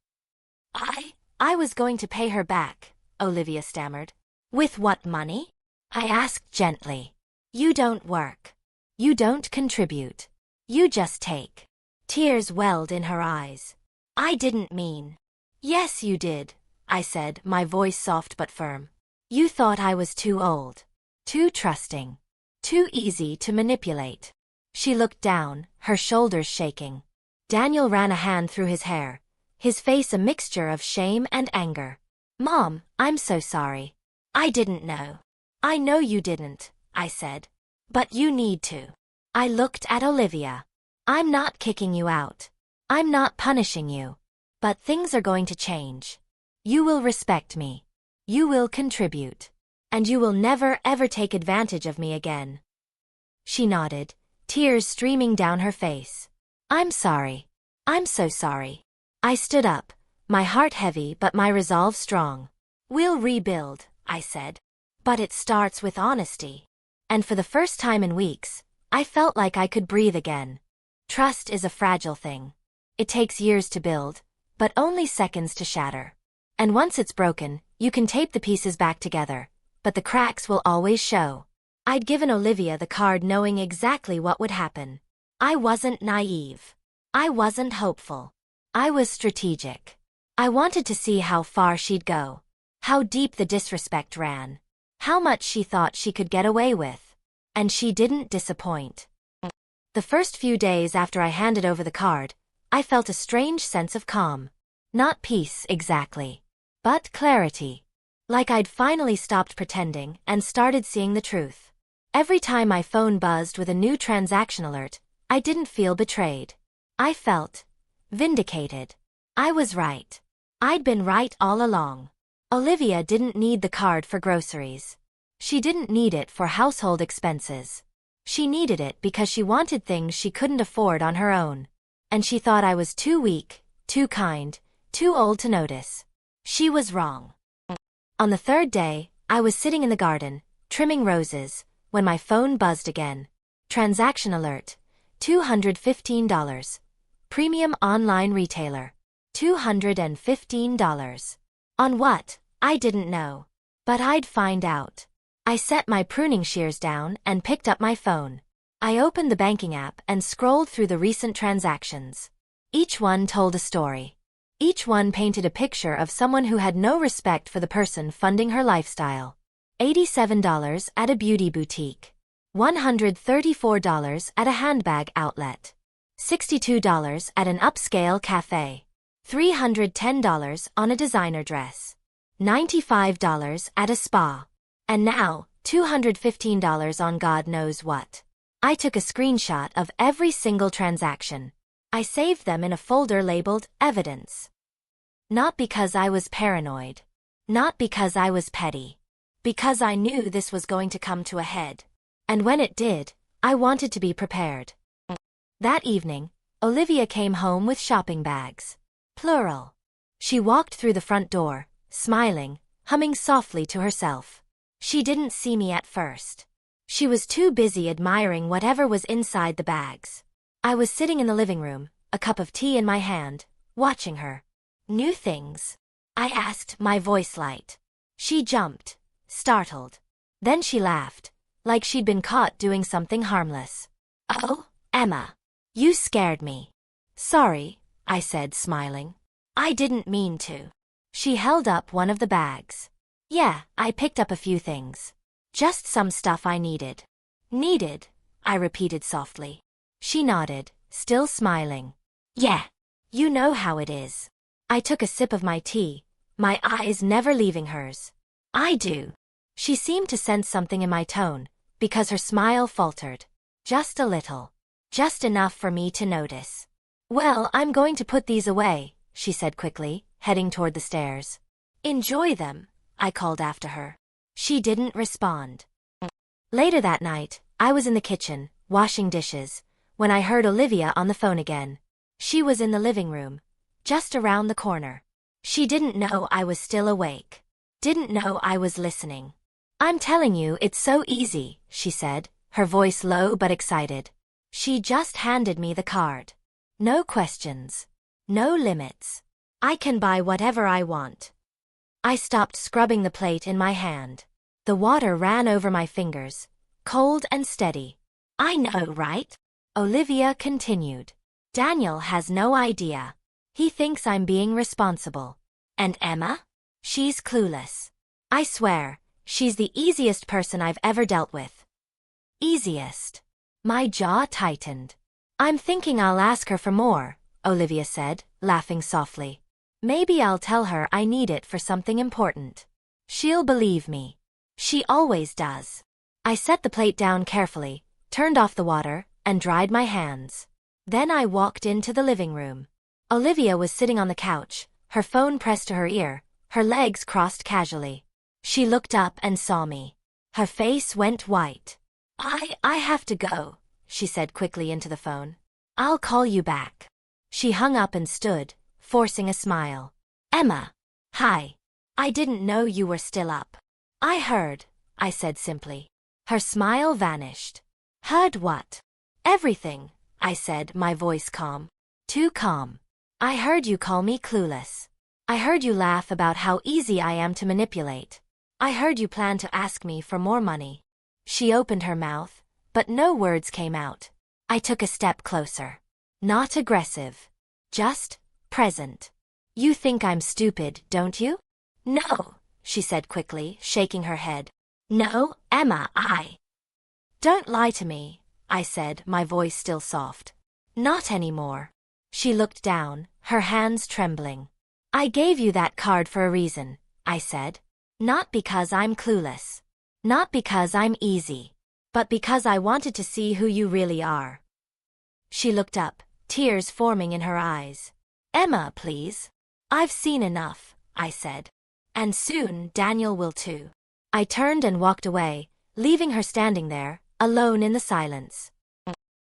I was going to pay her back, Olivia stammered. With what money? I asked gently. You don't work. You don't contribute. You just take. Tears welled in her eyes. I didn't mean. Yes, you did, I said, my voice soft but firm. You thought I was too old. Too trusting. Too easy to manipulate. She looked down, her shoulders shaking. Daniel ran a hand through his hair, his face a mixture of shame and anger. Mom, I'm so sorry. I didn't know. I know you didn't, I said. But you need to. I looked at Olivia. I'm not kicking you out. I'm not punishing you. But things are going to change. You will respect me. You will contribute. And you will never ever take advantage of me again. She nodded, tears streaming down her face. I'm sorry. I'm so sorry. I stood up, my heart heavy but my resolve strong. We'll rebuild, I said. But it starts with honesty. And for the first time in weeks, I felt like I could breathe again. Trust is a fragile thing. It takes years to build, but only seconds to shatter. And once it's broken, you can tape the pieces back together, but the cracks will always show. I'd given Olivia the card knowing exactly what would happen. I wasn't naive. I wasn't hopeful. I was strategic. I wanted to see how far she'd go, how deep the disrespect ran, how much she thought she could get away with. And she didn't disappoint. The first few days after I handed over the card, I felt a strange sense of calm. Not peace exactly, but clarity. Like I'd finally stopped pretending and started seeing the truth. Every time my phone buzzed with a new transaction alert, I didn't feel betrayed. I felt vindicated. I was right. I'd been right all along. Olivia didn't need the card for groceries. She didn't need it for household expenses. She needed it because she wanted things she couldn't afford on her own. And she thought I was too weak, too kind, too old to notice. She was wrong. On the third day, I was sitting in the garden, trimming roses, when my phone buzzed again. Transaction alert. $215. Premium online retailer. $215. On what? I didn't know. But I'd find out. I set my pruning shears down and picked up my phone. I opened the banking app and scrolled through the recent transactions. Each one told a story. Each one painted a picture of someone who had no respect for the person funding her lifestyle. $87 at a beauty boutique. $134 at a handbag outlet. $62 at an upscale cafe. $310 on a designer dress. $95 at a spa. And now, $215 on God knows what. I took a screenshot of every single transaction. I saved them in a folder labeled Evidence. Not because I was paranoid. Not because I was petty. Because I knew this was going to come to a head. And when it did, I wanted to be prepared. That evening, Olivia came home with shopping bags. Plural. She walked through the front door, smiling, humming softly to herself. She didn't see me at first. She was too busy admiring whatever was inside the bags. I was sitting in the living room, a cup of tea in my hand, watching her. New things? I asked, my voice light. She jumped, startled. Then she laughed, like she'd been caught doing something harmless. Oh, Emma. You scared me. Sorry, I said, smiling. I didn't mean to. She held up one of the bags. Yeah, I picked up a few things. Just some stuff I needed. Needed, I repeated softly. She nodded, still smiling. Yeah, you know how it is. I took a sip of my tea, my eyes never leaving hers. I do. She seemed to sense something in my tone, because her smile faltered. Just a little. Just enough for me to notice. Well, I'm going to put these away, she said quickly, heading toward the stairs. Enjoy them, I called after her. She didn't respond. Later that night, I was in the kitchen, washing dishes, when I heard Olivia on the phone again. She was in the living room, just around the corner. She didn't know I was still awake. Didn't know I was listening. "I'm telling you, it's so easy," she said, her voice low but excited. She just handed me the card. "No questions. No limits. I can buy whatever I want." I stopped scrubbing the plate in my hand. The water ran over my fingers, cold and steady. "I know, right?" Olivia continued. "Daniel has no idea. He thinks I'm being responsible. And Emma? She's clueless. I swear, she's the easiest person I've ever dealt with." Easiest. My jaw tightened. "I'm thinking I'll ask her for more," Olivia said, laughing softly. "Maybe I'll tell her I need it for something important. She'll believe me. She always does." I set the plate down carefully, turned off the water, and dried my hands. Then I walked into the living room. Olivia was sitting on the couch, her phone pressed to her ear, her legs crossed casually. She looked up and saw me. Her face went white. I have to go," she said quickly into the phone. "I'll call you back." She hung up and stood, forcing a smile. "Emma. Hi. I didn't know you were still up." "I heard," I said simply. Her smile vanished. "Heard what?" "Everything," I said, my voice calm. Too calm. "I heard you call me clueless. I heard you laugh about how easy I am to manipulate. I heard you plan to ask me for more money." She opened her mouth, but no words came out. I took a step closer. Not aggressive. Just present. "You think I'm stupid, don't you?" "No," she said quickly, shaking her head. "No, Emma, I—" "Don't lie to me," I said, my voice still soft. "Not anymore." She looked down, her hands trembling. "I gave you that card for a reason," I said. "Not because I'm clueless. Not because I'm easy. But because I wanted to see who you really are." She looked up, tears forming in her eyes. "Emma, please." "I've seen enough," I said. "And soon Daniel will too." I turned and walked away, leaving her standing there, alone in the silence.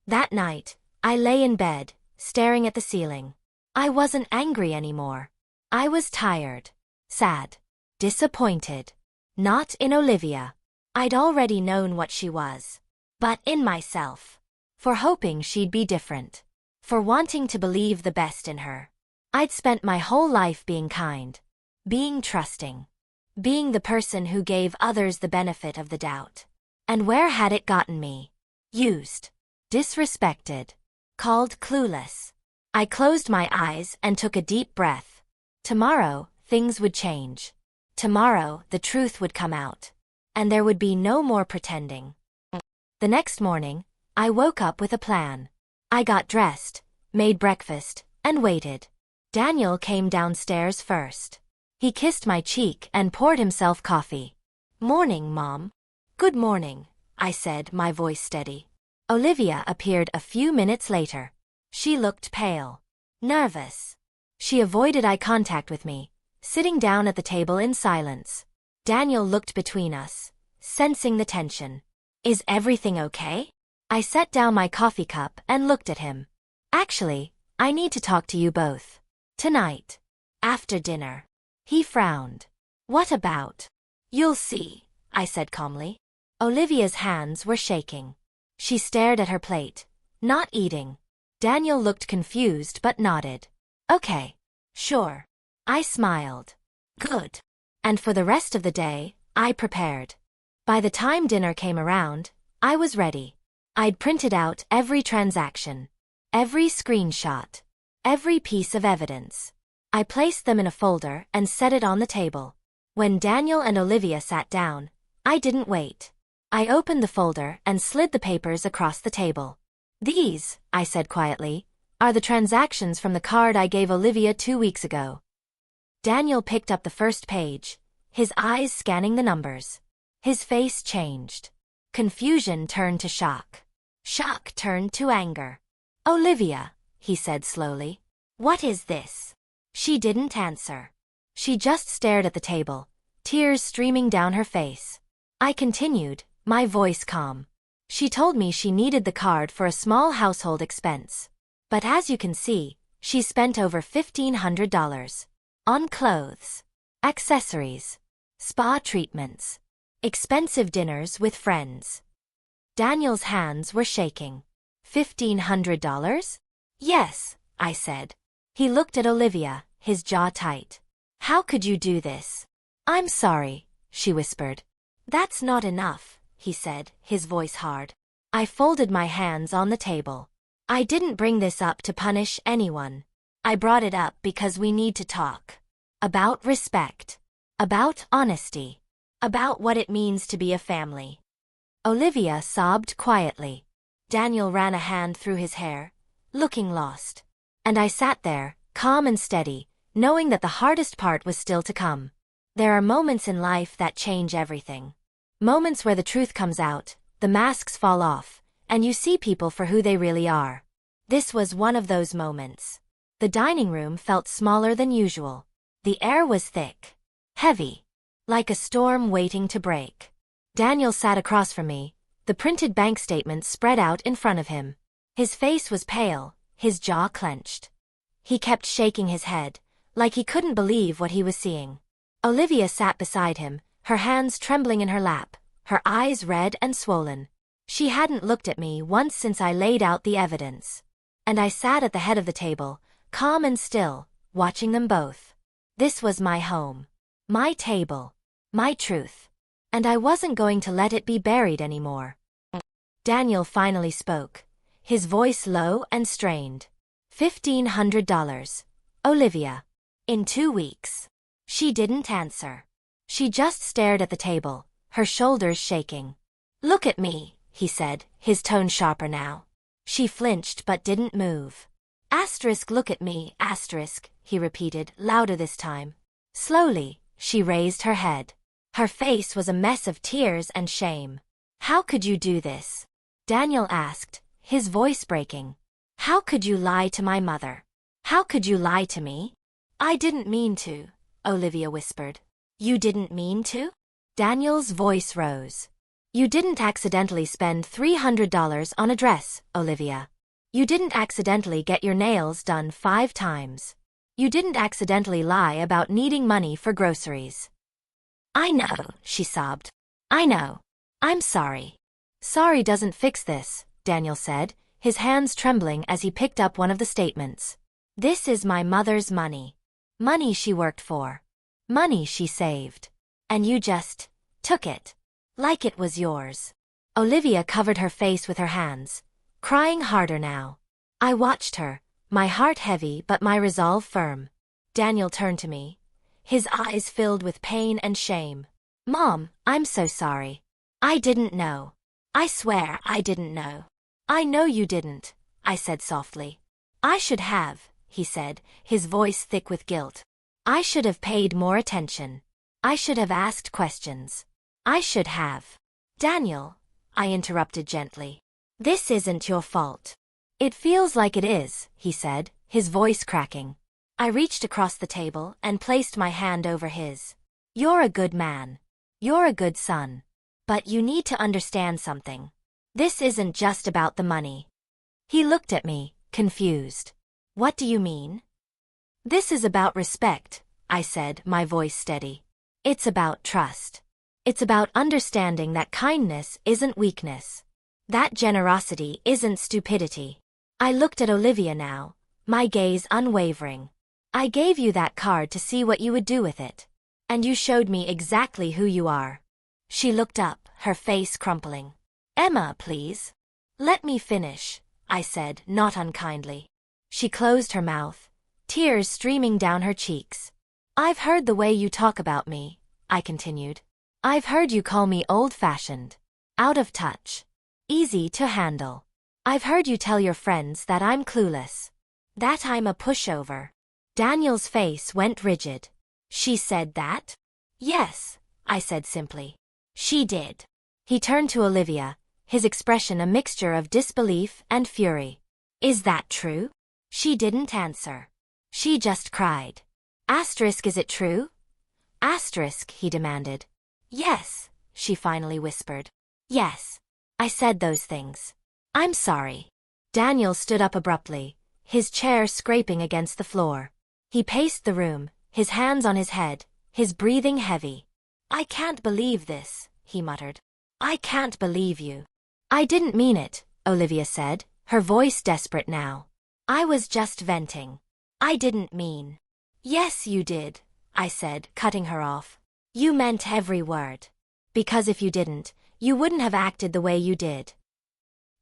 That night, I lay in bed, staring at the ceiling. I wasn't angry anymore. I was tired. Sad. Disappointed. Not in Olivia. I'd already known what she was. But in myself. For hoping she'd be different. For wanting to believe the best in her. I'd spent my whole life being kind. Being trusting. Being the person who gave others the benefit of the doubt. And where had it gotten me? Used. Disrespected. Called clueless. I closed my eyes and took a deep breath. Tomorrow, things would change. Tomorrow, the truth would come out. And there would be no more pretending. The next morning, I woke up with a plan. I got dressed, made breakfast, and waited. Daniel came downstairs first. He kissed my cheek and poured himself coffee. "Morning, Mom." "Good morning," I said, my voice steady. Olivia appeared a few minutes later. She looked pale. Nervous. She avoided eye contact with me, sitting down at the table in silence. Daniel looked between us, sensing the tension. "Is everything okay?" I set down my coffee cup and looked at him. "Actually, I need to talk to you both. Tonight. After dinner." He frowned. "What about?" "You'll see," I said calmly. Olivia's hands were shaking. She stared at her plate, not eating. Daniel looked confused but nodded. "Okay. Sure." I smiled. "Good." And for the rest of the day, I prepared. By the time dinner came around, I was ready. I'd printed out every transaction, every screenshot, every piece of evidence. I placed them in a folder and set it on the table. When Daniel and Olivia sat down, I didn't wait. I opened the folder and slid the papers across the table. "These," I said quietly, "are the transactions from the card I gave Olivia 2 weeks ago." Daniel picked up the first page, his eyes scanning the numbers. His face changed. Confusion turned to shock. Shock turned to anger. "Olivia," he said slowly, "what is this?" She didn't answer. She just stared at the table, tears streaming down her face. I continued, my voice calm. She told me she needed the card for a small household expense. But as you can see, she spent over $1,500 on clothes, accessories, spa treatments, expensive dinners with friends. Daniel's hands were shaking. $1,500? Yes, I said. He looked at Olivia, his jaw tight. How could you do this? I'm sorry, she whispered. That's not enough, he said, his voice hard. I folded my hands on the table. I didn't bring this up to punish anyone. I brought it up because we need to talk. About respect. About honesty. About what it means to be a family. Olivia sobbed quietly. Daniel ran a hand through his hair, looking lost. And I sat there, calm and steady, knowing that the hardest part was still to come. There are moments in life that change everything. Moments where the truth comes out, the masks fall off, and you see people for who they really are. This was one of those moments. The dining room felt smaller than usual. The air was thick, heavy, like a storm waiting to break. Daniel sat across from me, the printed bank statements spread out in front of him. His face was pale, his jaw clenched. He kept shaking his head, like he couldn't believe what he was seeing. Olivia sat beside him, her hands trembling in her lap, her eyes red and swollen. She hadn't looked at me once since I laid out the evidence. And I sat at the head of the table, calm and still, watching them both. This was my home. My table. My truth. And I wasn't going to let it be buried anymore. Daniel finally spoke, his voice low and strained. $1,500. Olivia. In 2 weeks. She didn't answer. She just stared at the table, her shoulders shaking. Look at me, he said, his tone sharper now. She flinched but didn't move. Asterisk look at me, asterisk, he repeated, louder this time. Slowly, she raised her head. Her face was a mess of tears and shame. How could you do this? Daniel asked, his voice breaking. How could you lie to my mother? How could you lie to me? I didn't mean to, Olivia whispered. You didn't mean to? Daniel's voice rose. You didn't accidentally spend $300 on a dress, Olivia. You didn't accidentally get your nails done 5 times. You didn't accidentally lie about needing money for groceries. I know, she sobbed. I know. I'm sorry. Sorry doesn't fix this, Daniel said, his hands trembling as he picked up one of the statements. This is my mother's money. Money she worked for. Money she saved. And you just took it. Like it was yours. Olivia covered her face with her hands, crying harder now. I watched her, my heart heavy but my resolve firm. Daniel turned to me, his eyes filled with pain and shame. Mom, I'm so sorry. I didn't know. I swear I didn't know. I know you didn't, I said softly. I should have, he said, his voice thick with guilt. I should have paid more attention. I should have asked questions. I should have. Daniel, I interrupted gently. This isn't your fault. It feels like it is, he said, his voice cracking. I reached across the table and placed my hand over his. You're a good man. You're a good son. But you need to understand something. This isn't just about the money. He looked at me, confused. What do you mean? This is about respect, I said, my voice steady. It's about trust. It's about understanding that kindness isn't weakness. That generosity isn't stupidity. I looked at Olivia now, my gaze unwavering. I gave you that card to see what you would do with it. And you showed me exactly who you are. She looked up, her face crumpling. Emma, please. Let me finish, I said, not unkindly. She closed her mouth, tears streaming down her cheeks. I've heard the way you talk about me, I continued. I've heard you call me old-fashioned, out of touch, easy to handle. I've heard you tell your friends that I'm clueless, that I'm a pushover. Daniel's face went rigid. She said that? Yes, I said simply. She did. He turned to Olivia, his expression a mixture of disbelief and fury. Is that true? She didn't answer. She just cried. Asterisk, is it true? Asterisk, he demanded. Yes, she finally whispered. Yes. I said those things. I'm sorry. Daniel stood up abruptly, his chair scraping against the floor. He paced the room, his hands on his head, his breathing heavy. I can't believe this, he muttered. I can't believe you. I didn't mean it, Olivia said, her voice desperate now. I was just venting. I didn't mean. Yes, you did, I said, cutting her off. You meant every word. Because if you didn't, you wouldn't have acted the way you did.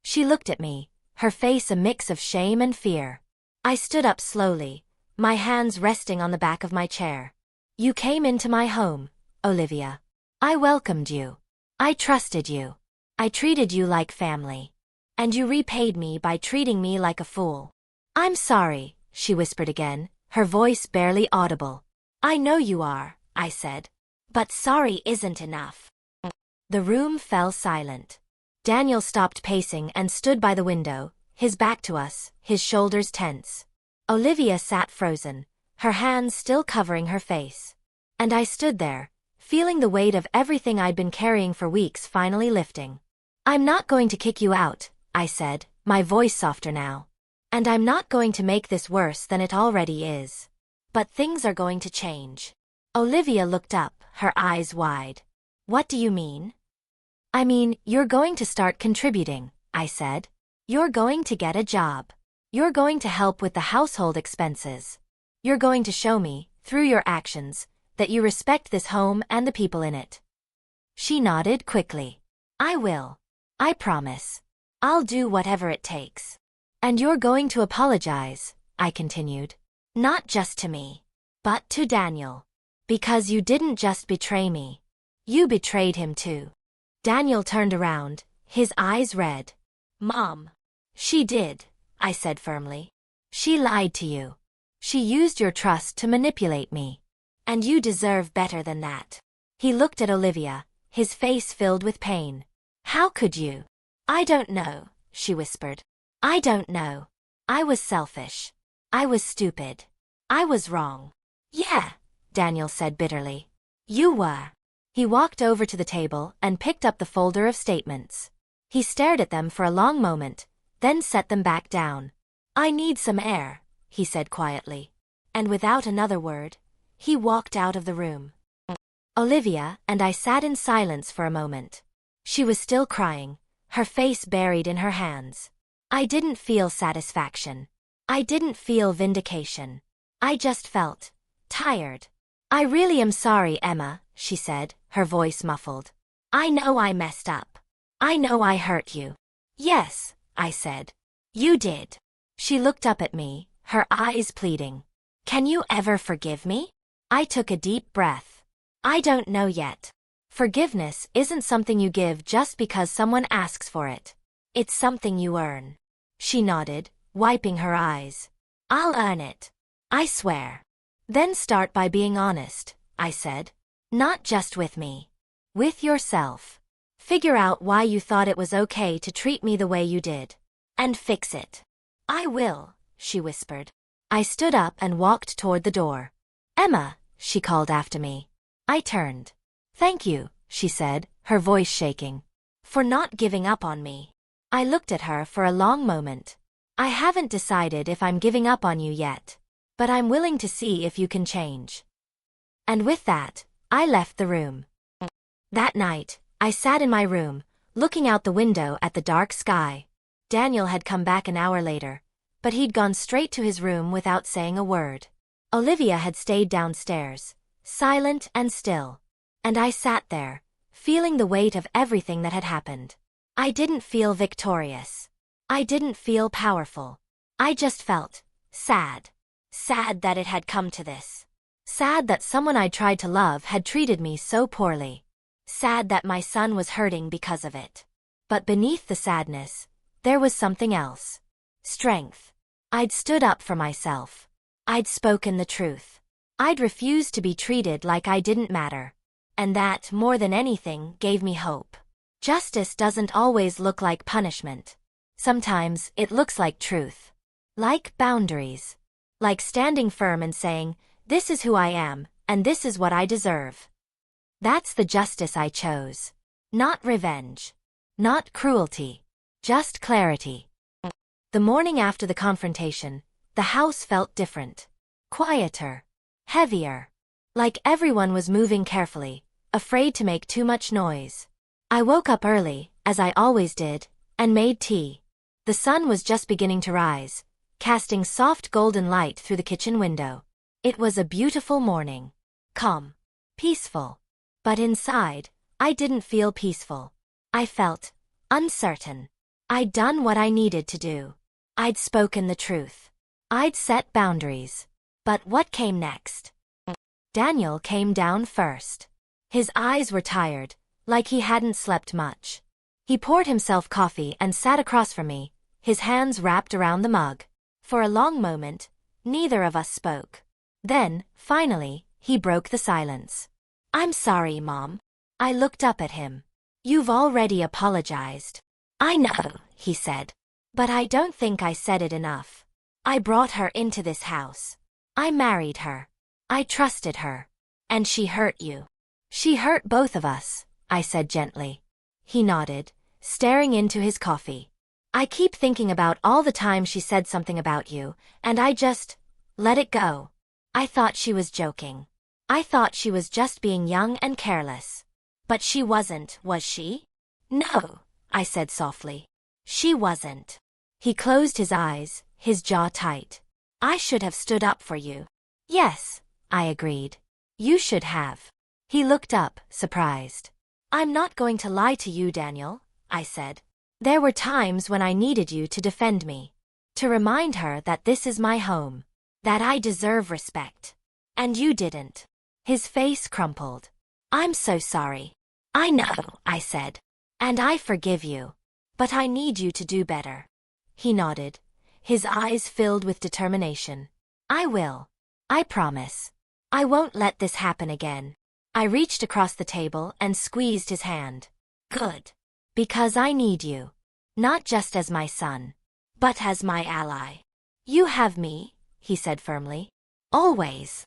She looked at me, her face a mix of shame and fear. I stood up slowly, my hands resting on the back of my chair. You came into my home, Olivia. I welcomed you. I trusted you. I treated you like family. And you repaid me by treating me like a fool. I'm sorry, she whispered again, her voice barely audible. I know you are, I said. But sorry isn't enough. The room fell silent. Daniel stopped pacing and stood by the window, his back to us, his shoulders tense. Olivia sat frozen, her hands still covering her face. And I stood there, feeling the weight of everything I'd been carrying for weeks finally lifting. I'm not going to kick you out, I said, my voice softer now. And I'm not going to make this worse than it already is. But things are going to change. Olivia looked up, her eyes wide. What do you mean? I mean, you're going to start contributing, I said. You're going to get a job. You're going to help with the household expenses. You're going to show me, through your actions, that you respect this home and the people in it. She nodded quickly. I will. I promise. I'll do whatever it takes. And you're going to apologize, I continued. Not just to me, but to Daniel. Because you didn't just betray me. You betrayed him too. Daniel turned around, his eyes red. Mom. She did, I said firmly. She lied to you. She used your trust to manipulate me. And you deserve better than that. He looked at Olivia, his face filled with pain. How could you? I don't know, she whispered. I don't know. I was selfish. I was stupid. I was wrong. Yeah, Daniel said bitterly. You were. He walked over to the table and picked up the folder of statements. He stared at them for a long moment, then set them back down. I need some air, he said quietly. And without another word, he walked out of the room. Olivia and I sat in silence for a moment. She was still crying, her face buried in her hands. I didn't feel satisfaction. I didn't feel vindication. I just felt tired. I really am sorry, Emma, she said, her voice muffled. I know I messed up. I know I hurt you. Yes, I said. You did. She looked up at me, her eyes pleading. Can you ever forgive me? I took a deep breath. I don't know yet. Forgiveness isn't something you give just because someone asks for it. It's something you earn. She nodded, wiping her eyes. I'll earn it. I swear. Then start by being honest, I said. Not just with me. With yourself. Figure out why you thought it was okay to treat me the way you did. And fix it. I will, she whispered. I stood up and walked toward the door. Emma, she called after me. I turned. Thank you, she said, her voice shaking. For not giving up on me. I looked at her for a long moment. I haven't decided if I'm giving up on you yet. But I'm willing to see if you can change. And with that, I left the room. That night, I sat in my room, looking out the window at the dark sky. Daniel had come back an hour later, but he'd gone straight to his room without saying a word. Olivia had stayed downstairs, silent and still. And I sat there, feeling the weight of everything that had happened. I didn't feel victorious. I didn't feel powerful. I just felt sad. Sad that it had come to this. Sad that someone I'd tried to love had treated me so poorly. Sad that my son was hurting because of it. But beneath the sadness, there was something else. Strength. I'd stood up for myself. I'd spoken the truth. I'd refused to be treated like I didn't matter. And that, more than anything, gave me hope. Justice doesn't always look like punishment. Sometimes it looks like truth. Like boundaries. Like standing firm and saying, this is who I am, and this is what I deserve. That's the justice I chose. Not revenge. Not cruelty. Just clarity. The morning after the confrontation, the house felt different. Quieter. Heavier. Like everyone was moving carefully, afraid to make too much noise. I woke up early, as I always did, and made tea. The sun was just beginning to rise, casting soft golden light through the kitchen window. It was a beautiful morning. Calm. Peaceful. But inside, I didn't feel peaceful. I felt uncertain. I'd done what I needed to do. I'd spoken the truth. I'd set boundaries. But what came next? Daniel came down first. His eyes were tired, like he hadn't slept much. He poured himself coffee and sat across from me, his hands wrapped around the mug. For a long moment, neither of us spoke. Then, finally, he broke the silence. "I'm sorry, Mom." I looked up at him. "You've already apologized." "I know," he said. "But I don't think I said it enough. I brought her into this house. I married her. I trusted her. And she hurt you." "She hurt both of us," I said gently. He nodded, staring into his coffee. "I keep thinking about all the time she said something about you, and I just let it go. I thought she was joking. I thought she was just being young and careless. But she wasn't, was she?" "No," I said softly. "She wasn't." He closed his eyes, his jaw tight. "I should have stood up for you." "Yes," I agreed. "You should have." He looked up, surprised. "I'm not going to lie to you, Daniel," I said. "There were times when I needed you to defend me. To remind her that this is my home. That I deserve respect. And you didn't." His face crumpled. "I'm so sorry." "I know," I said. "And I forgive you. But I need you to do better." He nodded, his eyes filled with determination. "I will. I promise. I won't let this happen again." I reached across the table and squeezed his hand. "Good. Because I need you. Not just as my son, but as my ally." "You have me," he said firmly. "Always."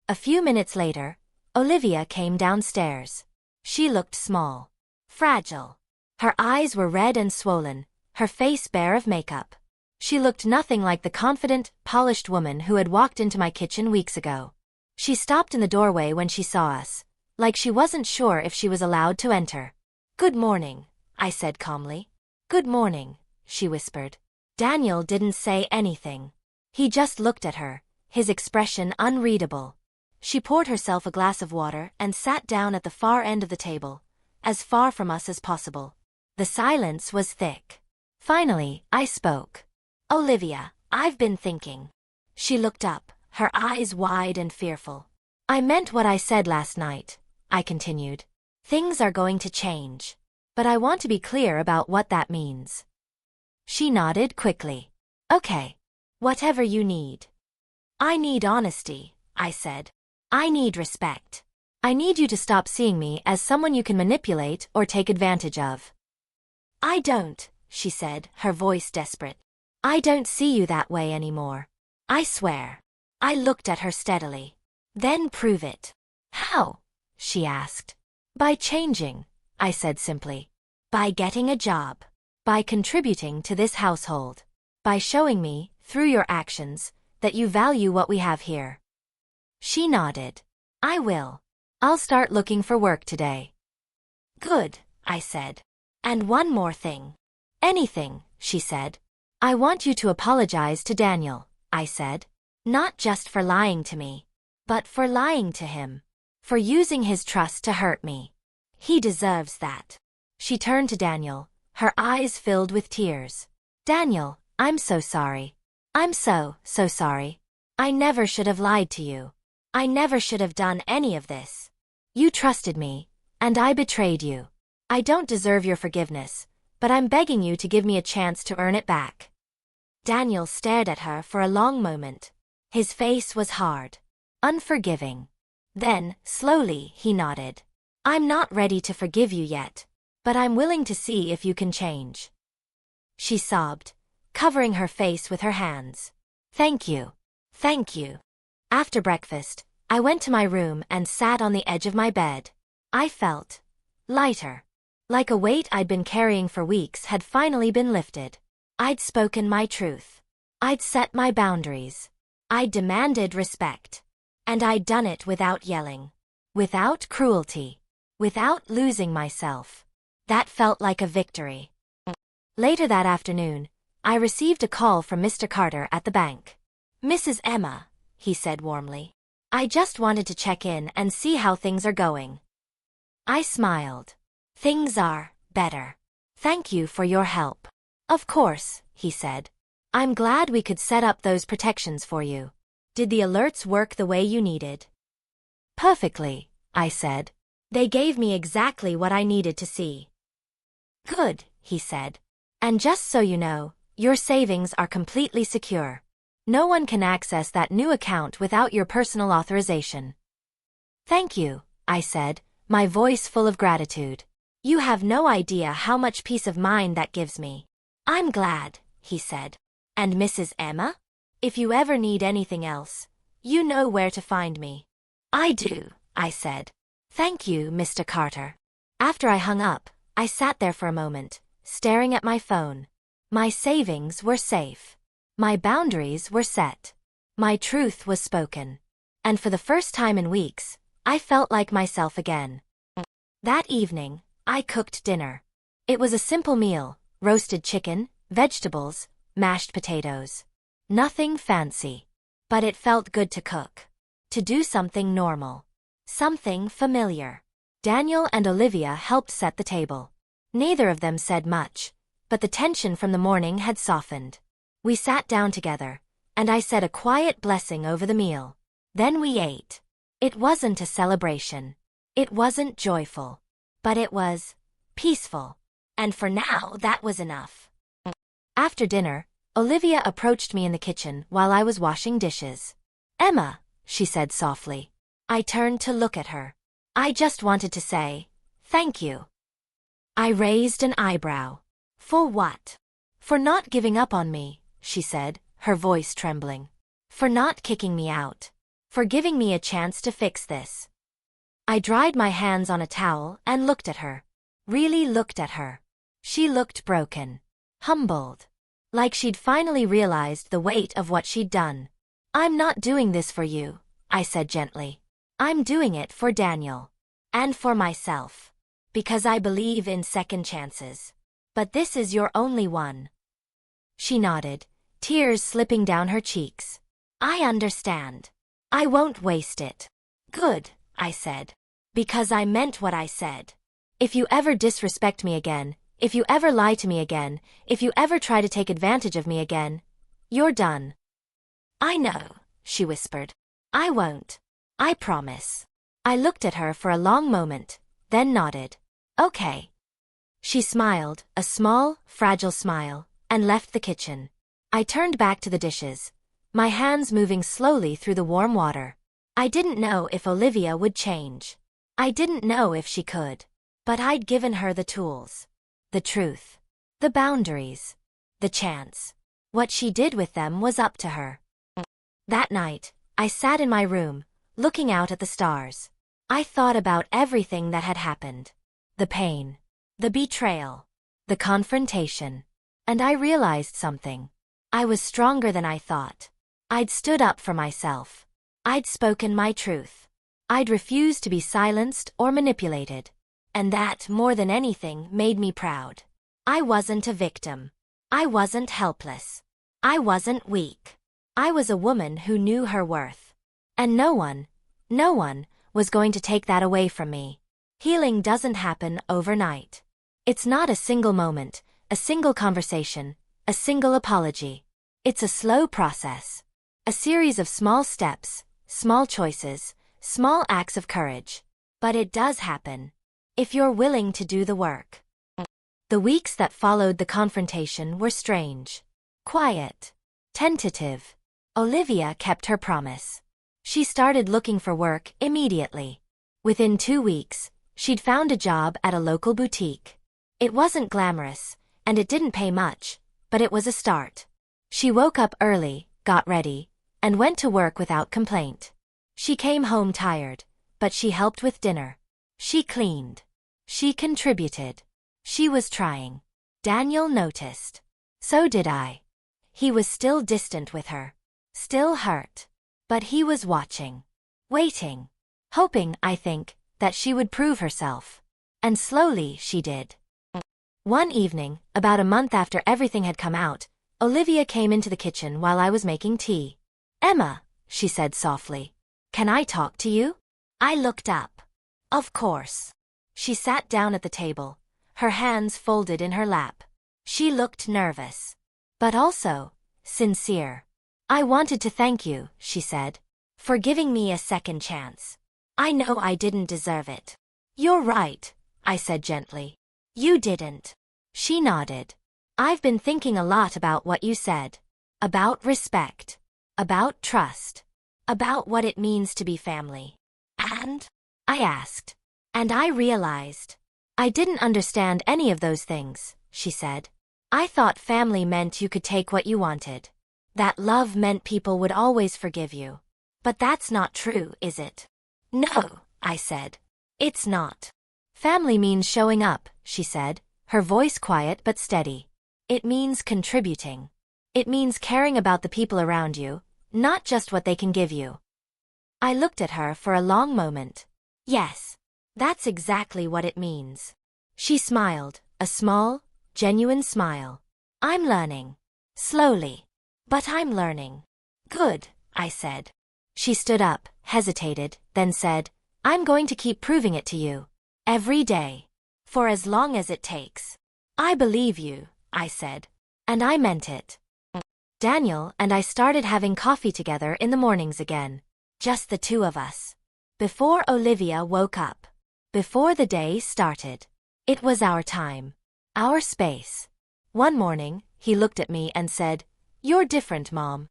A few minutes later, Olivia came downstairs. She looked small. Fragile. Her eyes were red and swollen, her face bare of makeup. She looked nothing like the confident, polished woman who had walked into my kitchen weeks ago. She stopped in the doorway when she saw us, like she wasn't sure if she was allowed to enter. "Good morning," I said calmly. "Good morning," she whispered. Daniel didn't say anything. He just looked at her, his expression unreadable. She poured herself a glass of water and sat down at the far end of the table, as far from us as possible. The silence was thick. Finally, I spoke. "Olivia, I've been thinking." She looked up, her eyes wide and fearful. "I meant what I said last night," I continued. "Things are going to change. But I want to be clear about what that means." She nodded quickly. "Okay. Whatever you need." "I need honesty," I said. "I need respect. I need you to stop seeing me as someone you can manipulate or take advantage of." "I don't," she said, her voice desperate. "I don't see you that way anymore. I swear." I looked at her steadily. "Then prove it." "How?" she asked. "By changing," I said simply. "By getting a job. By contributing to this household. By showing me, through your actions, that you value what we have here." She nodded. "I will. I'll start looking for work today." "Good," I said. "And one more thing." "Anything," she said. "I want you to apologize to Daniel," I said. "Not just for lying to me, but for lying to him. For using his trust to hurt me. He deserves that." She turned to Daniel, her eyes filled with tears. "Daniel, I'm so sorry. I'm so sorry. I never should have lied to you. I never should have done any of this. You trusted me, and I betrayed you. I don't deserve your forgiveness, but I'm begging you to give me a chance to earn it back." Daniel stared at her for a long moment. His face was hard, unforgiving. Then, slowly, he nodded. "I'm not ready to forgive you yet, but I'm willing to see if you can change." She sobbed, covering her face with her hands. "Thank you. Thank you." After breakfast, I went to my room and sat on the edge of my bed. I felt lighter. Like a weight I'd been carrying for weeks had finally been lifted. I'd spoken my truth. I'd set my boundaries. I'd demanded respect. And I'd done it without yelling. Without cruelty. Without losing myself. That felt like a victory. Later that afternoon, I received a call from Mr. Carter at the bank. "Mrs. Emma," he said warmly. "I just wanted to check in and see how things are going." I smiled. "Things are better. Thank you for your help." "Of course," he said. "I'm glad we could set up those protections for you. Did the alerts work the way you needed?" "Perfectly," I said. "They gave me exactly what I needed to see." "Good," he said. "And just so you know, your savings are completely secure. No one can access that new account without your personal authorization." "Thank you," I said, my voice full of gratitude. "You have no idea how much peace of mind that gives me." "I'm glad," he said. "And Mrs. Emma? If you ever need anything else, you know where to find me." "I do," I said. "Thank you, Mr. Carter." After I hung up, I sat there for a moment, staring at my phone. My savings were safe. My boundaries were set. My truth was spoken. And for the first time in weeks, I felt like myself again. That evening, I cooked dinner. It was a simple meal: roasted chicken, vegetables, mashed potatoes. Nothing fancy. But it felt good to cook. To do something normal. Something familiar. Daniel and Olivia helped set the table. Neither of them said much, but the tension from the morning had softened. We sat down together, and I said a quiet blessing over the meal. Then we ate. It wasn't a celebration. It wasn't joyful. But it was peaceful. And for now, that was enough. After dinner, Olivia approached me in the kitchen while I was washing dishes. "Emma," she said softly. I turned to look at her. "I just wanted to say, thank you." I raised an eyebrow. "For what?" "For not giving up on me," she said, her voice trembling. "For not kicking me out. For giving me a chance to fix this." I dried my hands on a towel and looked at her. Really looked at her. She looked broken. Humbled. Like she'd finally realized the weight of what she'd done. "I'm not doing this for you," I said gently. "I'm doing it for Daniel. And for myself. Because I believe in second chances. But this is your only one." She nodded, tears slipping down her cheeks. "I understand. I won't waste it." "Good," I said. "Because I meant what I said. If you ever disrespect me again, if you ever lie to me again, if you ever try to take advantage of me again, you're done." "I know," she whispered. "I won't. I promise." I looked at her for a long moment, then nodded. "Okay." She smiled, a small, fragile smile, and left the kitchen. I turned back to the dishes, my hands moving slowly through the warm water. I didn't know if Olivia would change. I didn't know if she could. But I'd given her the tools. The truth. The boundaries. The chance. What she did with them was up to her. That night, I sat in my room, looking out at the stars. I thought about everything that had happened. The pain. The betrayal. The confrontation. And I realized something. I was stronger than I thought. I'd stood up for myself. I'd spoken my truth. I'd refused to be silenced or manipulated. And that, more than anything, made me proud. I wasn't a victim. I wasn't helpless. I wasn't weak. I was a woman who knew her worth. And no one was going to take that away from me. Healing doesn't happen overnight. It's not a single moment, a single conversation, a single apology. It's a slow process. A series of small steps, small choices, small acts of courage. But it does happen. If you're willing to do the work. The weeks that followed the confrontation were strange. Quiet. Tentative. Olivia kept her promise. She started looking for work immediately. Within 2 weeks, she'd found a job at a local boutique. It wasn't glamorous, and it didn't pay much, but it was a start. She woke up early, got ready, and went to work without complaint. She came home tired, but she helped with dinner. She cleaned. She contributed. She was trying. Daniel noticed. So did I. He was still distant with her. Still hurt. But he was watching. Waiting. Hoping, I think, that she would prove herself. And slowly she did. One evening, about a month after everything had come out, Olivia came into the kitchen while I was making tea. "Emma," she said softly, "can I talk to you?" I looked up. Of course. She sat down at the table, her hands folded in her lap. She looked nervous. But also sincere. "I wanted to thank you," she said, "for giving me a second chance. I know I didn't deserve it." "You're right," I said gently. "You didn't." She nodded. "I've been thinking a lot about what you said. About respect. About trust. About what it means to be family." "And?" I asked. "And I realized. I didn't understand any of those things," she said. "I thought family meant you could take what you wanted. That love meant people would always forgive you. But that's not true, is it?" "No," I said. "It's not. Family means showing up," she said, her voice quiet but steady. "It means contributing. It means caring about the people around you, not just what they can give you." I looked at her for a long moment. "Yes, that's exactly what it means." She smiled, a small, genuine smile. "I'm learning. Slowly. But I'm learning." "Good," I said. She stood up, hesitated, then said, "I'm going to keep proving it to you. Every day. For as long as it takes." "I believe you," I said. And I meant it. Daniel and I started having coffee together in the mornings again. Just the two of us. Before Olivia woke up. Before the day started. It was our time. Our space. One morning, he looked at me and said, "You're different, Mom."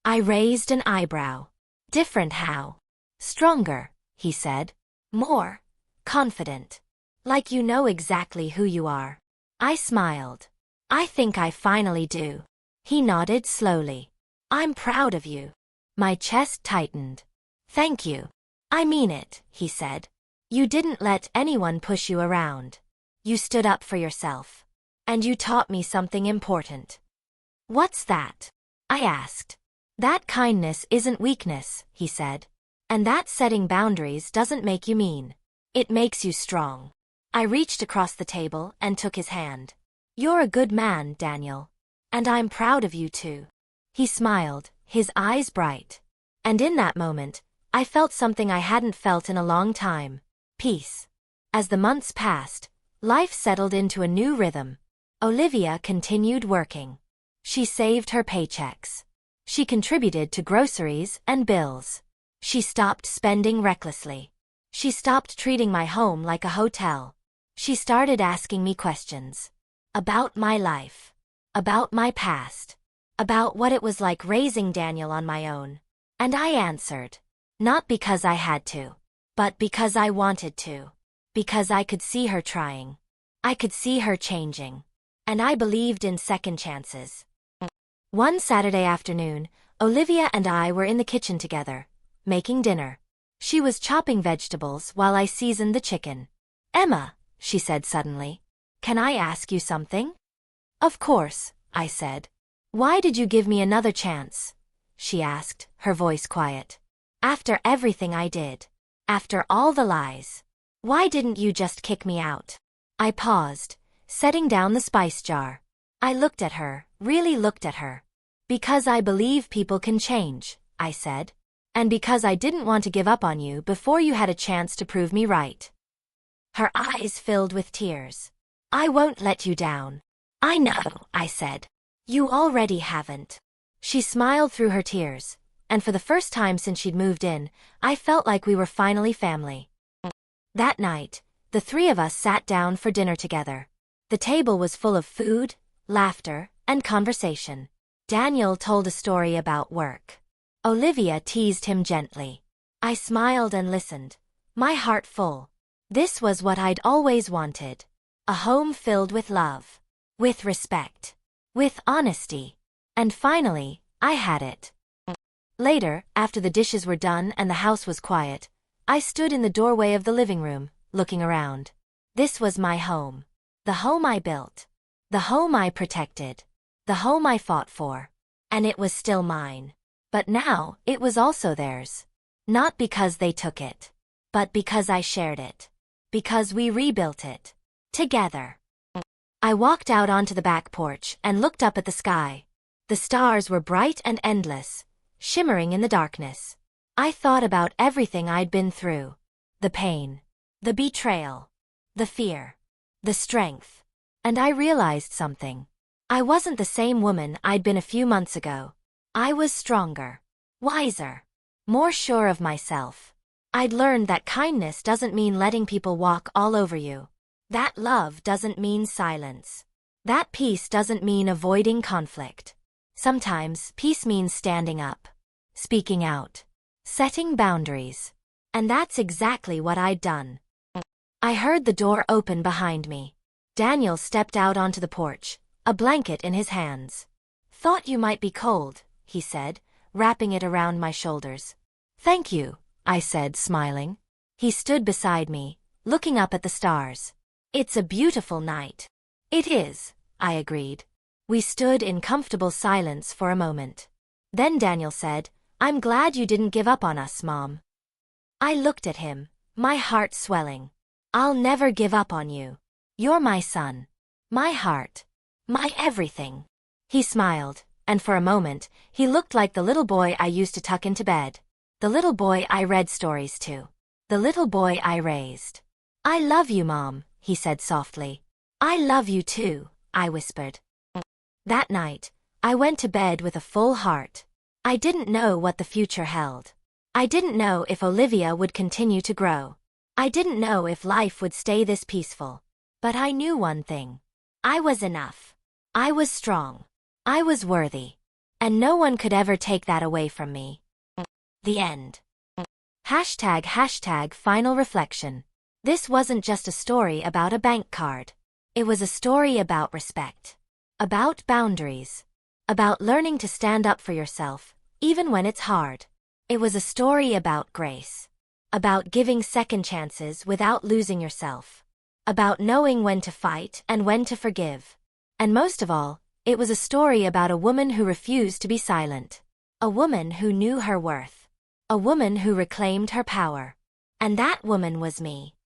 I raised an eyebrow. "Different how?" "Stronger," he said. "More confident. Like you know exactly who you are." I smiled. "I think I finally do." He nodded slowly. "I'm proud of you." My chest tightened. "Thank you." "I mean it," he said. "You didn't let anyone push you around. You stood up for yourself. And you taught me something important." "What's that?" I asked. "That kindness isn't weakness," he said. "And that setting boundaries doesn't make you mean. It makes you strong." I reached across the table and took his hand. "You're a good man, Daniel. And I'm proud of you too." He smiled, his eyes bright. And in that moment, I felt something I hadn't felt in a long time. Peace. As the months passed, life settled into a new rhythm. Olivia continued working. She saved her paychecks. She contributed to groceries and bills. She stopped spending recklessly. She stopped treating my home like a hotel. She started asking me questions. About my life. About my past. About what it was like raising Daniel on my own. And I answered. Not because I had to. But because I wanted to. Because I could see her trying. I could see her changing. And I believed in second chances. One Saturday afternoon, Olivia and I were in the kitchen together, making dinner. She was chopping vegetables while I seasoned the chicken. "Emma," she said suddenly, "can I ask you something?" "Of course," I said. "Why did you give me another chance?" she asked, her voice quiet. "After everything I did. After all the lies. Why didn't you just kick me out?" I paused, setting down the spice jar. I looked at her, really looked at her. "Because I believe people can change," I said. "And because I didn't want to give up on you before you had a chance to prove me right." Her eyes filled with tears. "I won't let you down." "I know," I said. "You already haven't." She smiled through her tears, and for the first time since she'd moved in, I felt like we were finally family. That night, the three of us sat down for dinner together. The table was full of food, laughter, and conversation. Daniel told a story about work. Olivia teased him gently. I smiled and listened, my heart full. This was what I'd always wanted. A home filled with love. With respect. With honesty. And finally, I had it. Later, after the dishes were done and the house was quiet, I stood in the doorway of the living room, looking around. This was my home. The home I built. The home I protected. The home I fought for. And it was still mine. But now, it was also theirs. Not because they took it. But because I shared it. Because we rebuilt it. Together. I walked out onto the back porch and looked up at the sky. The stars were bright and endless, shimmering in the darkness. I thought about everything I'd been through. The pain. The betrayal. The fear. The strength. And I realized something. I wasn't the same woman I'd been a few months ago. I was stronger. Wiser. More sure of myself. I'd learned that kindness doesn't mean letting people walk all over you. That love doesn't mean silence. That peace doesn't mean avoiding conflict. Sometimes, peace means standing up. Speaking out. Setting boundaries. And that's exactly what I'd done. I heard the door open behind me. Daniel stepped out onto the porch, a blanket in his hands. "Thought you might be cold," he said, wrapping it around my shoulders. "Thank you," I said, smiling. He stood beside me, looking up at the stars. "It's a beautiful night." "It is," I agreed. We stood in comfortable silence for a moment. Then Daniel said, "I'm glad you didn't give up on us, Mom." I looked at him, my heart swelling. "I'll never give up on you. You're my son. My heart. My everything." He smiled, and for a moment, he looked like the little boy I used to tuck into bed. The little boy I read stories to. The little boy I raised. "I love you, Mom," he said softly. "I love you too," I whispered. That night, I went to bed with a full heart. I didn't know what the future held. I didn't know if Olivia would continue to grow. I didn't know if life would stay this peaceful. But I knew one thing. I was enough. I was strong. I was worthy. And no one could ever take that away from me. The end. ## final reflection. This wasn't just a story about a bank card. It was a story about respect. About boundaries. About learning to stand up for yourself, even when it's hard. It was a story about grace. About giving second chances without losing yourself. About knowing when to fight and when to forgive. And most of all, it was a story about a woman who refused to be silent. A woman who knew her worth. A woman who reclaimed her power. And that woman was me.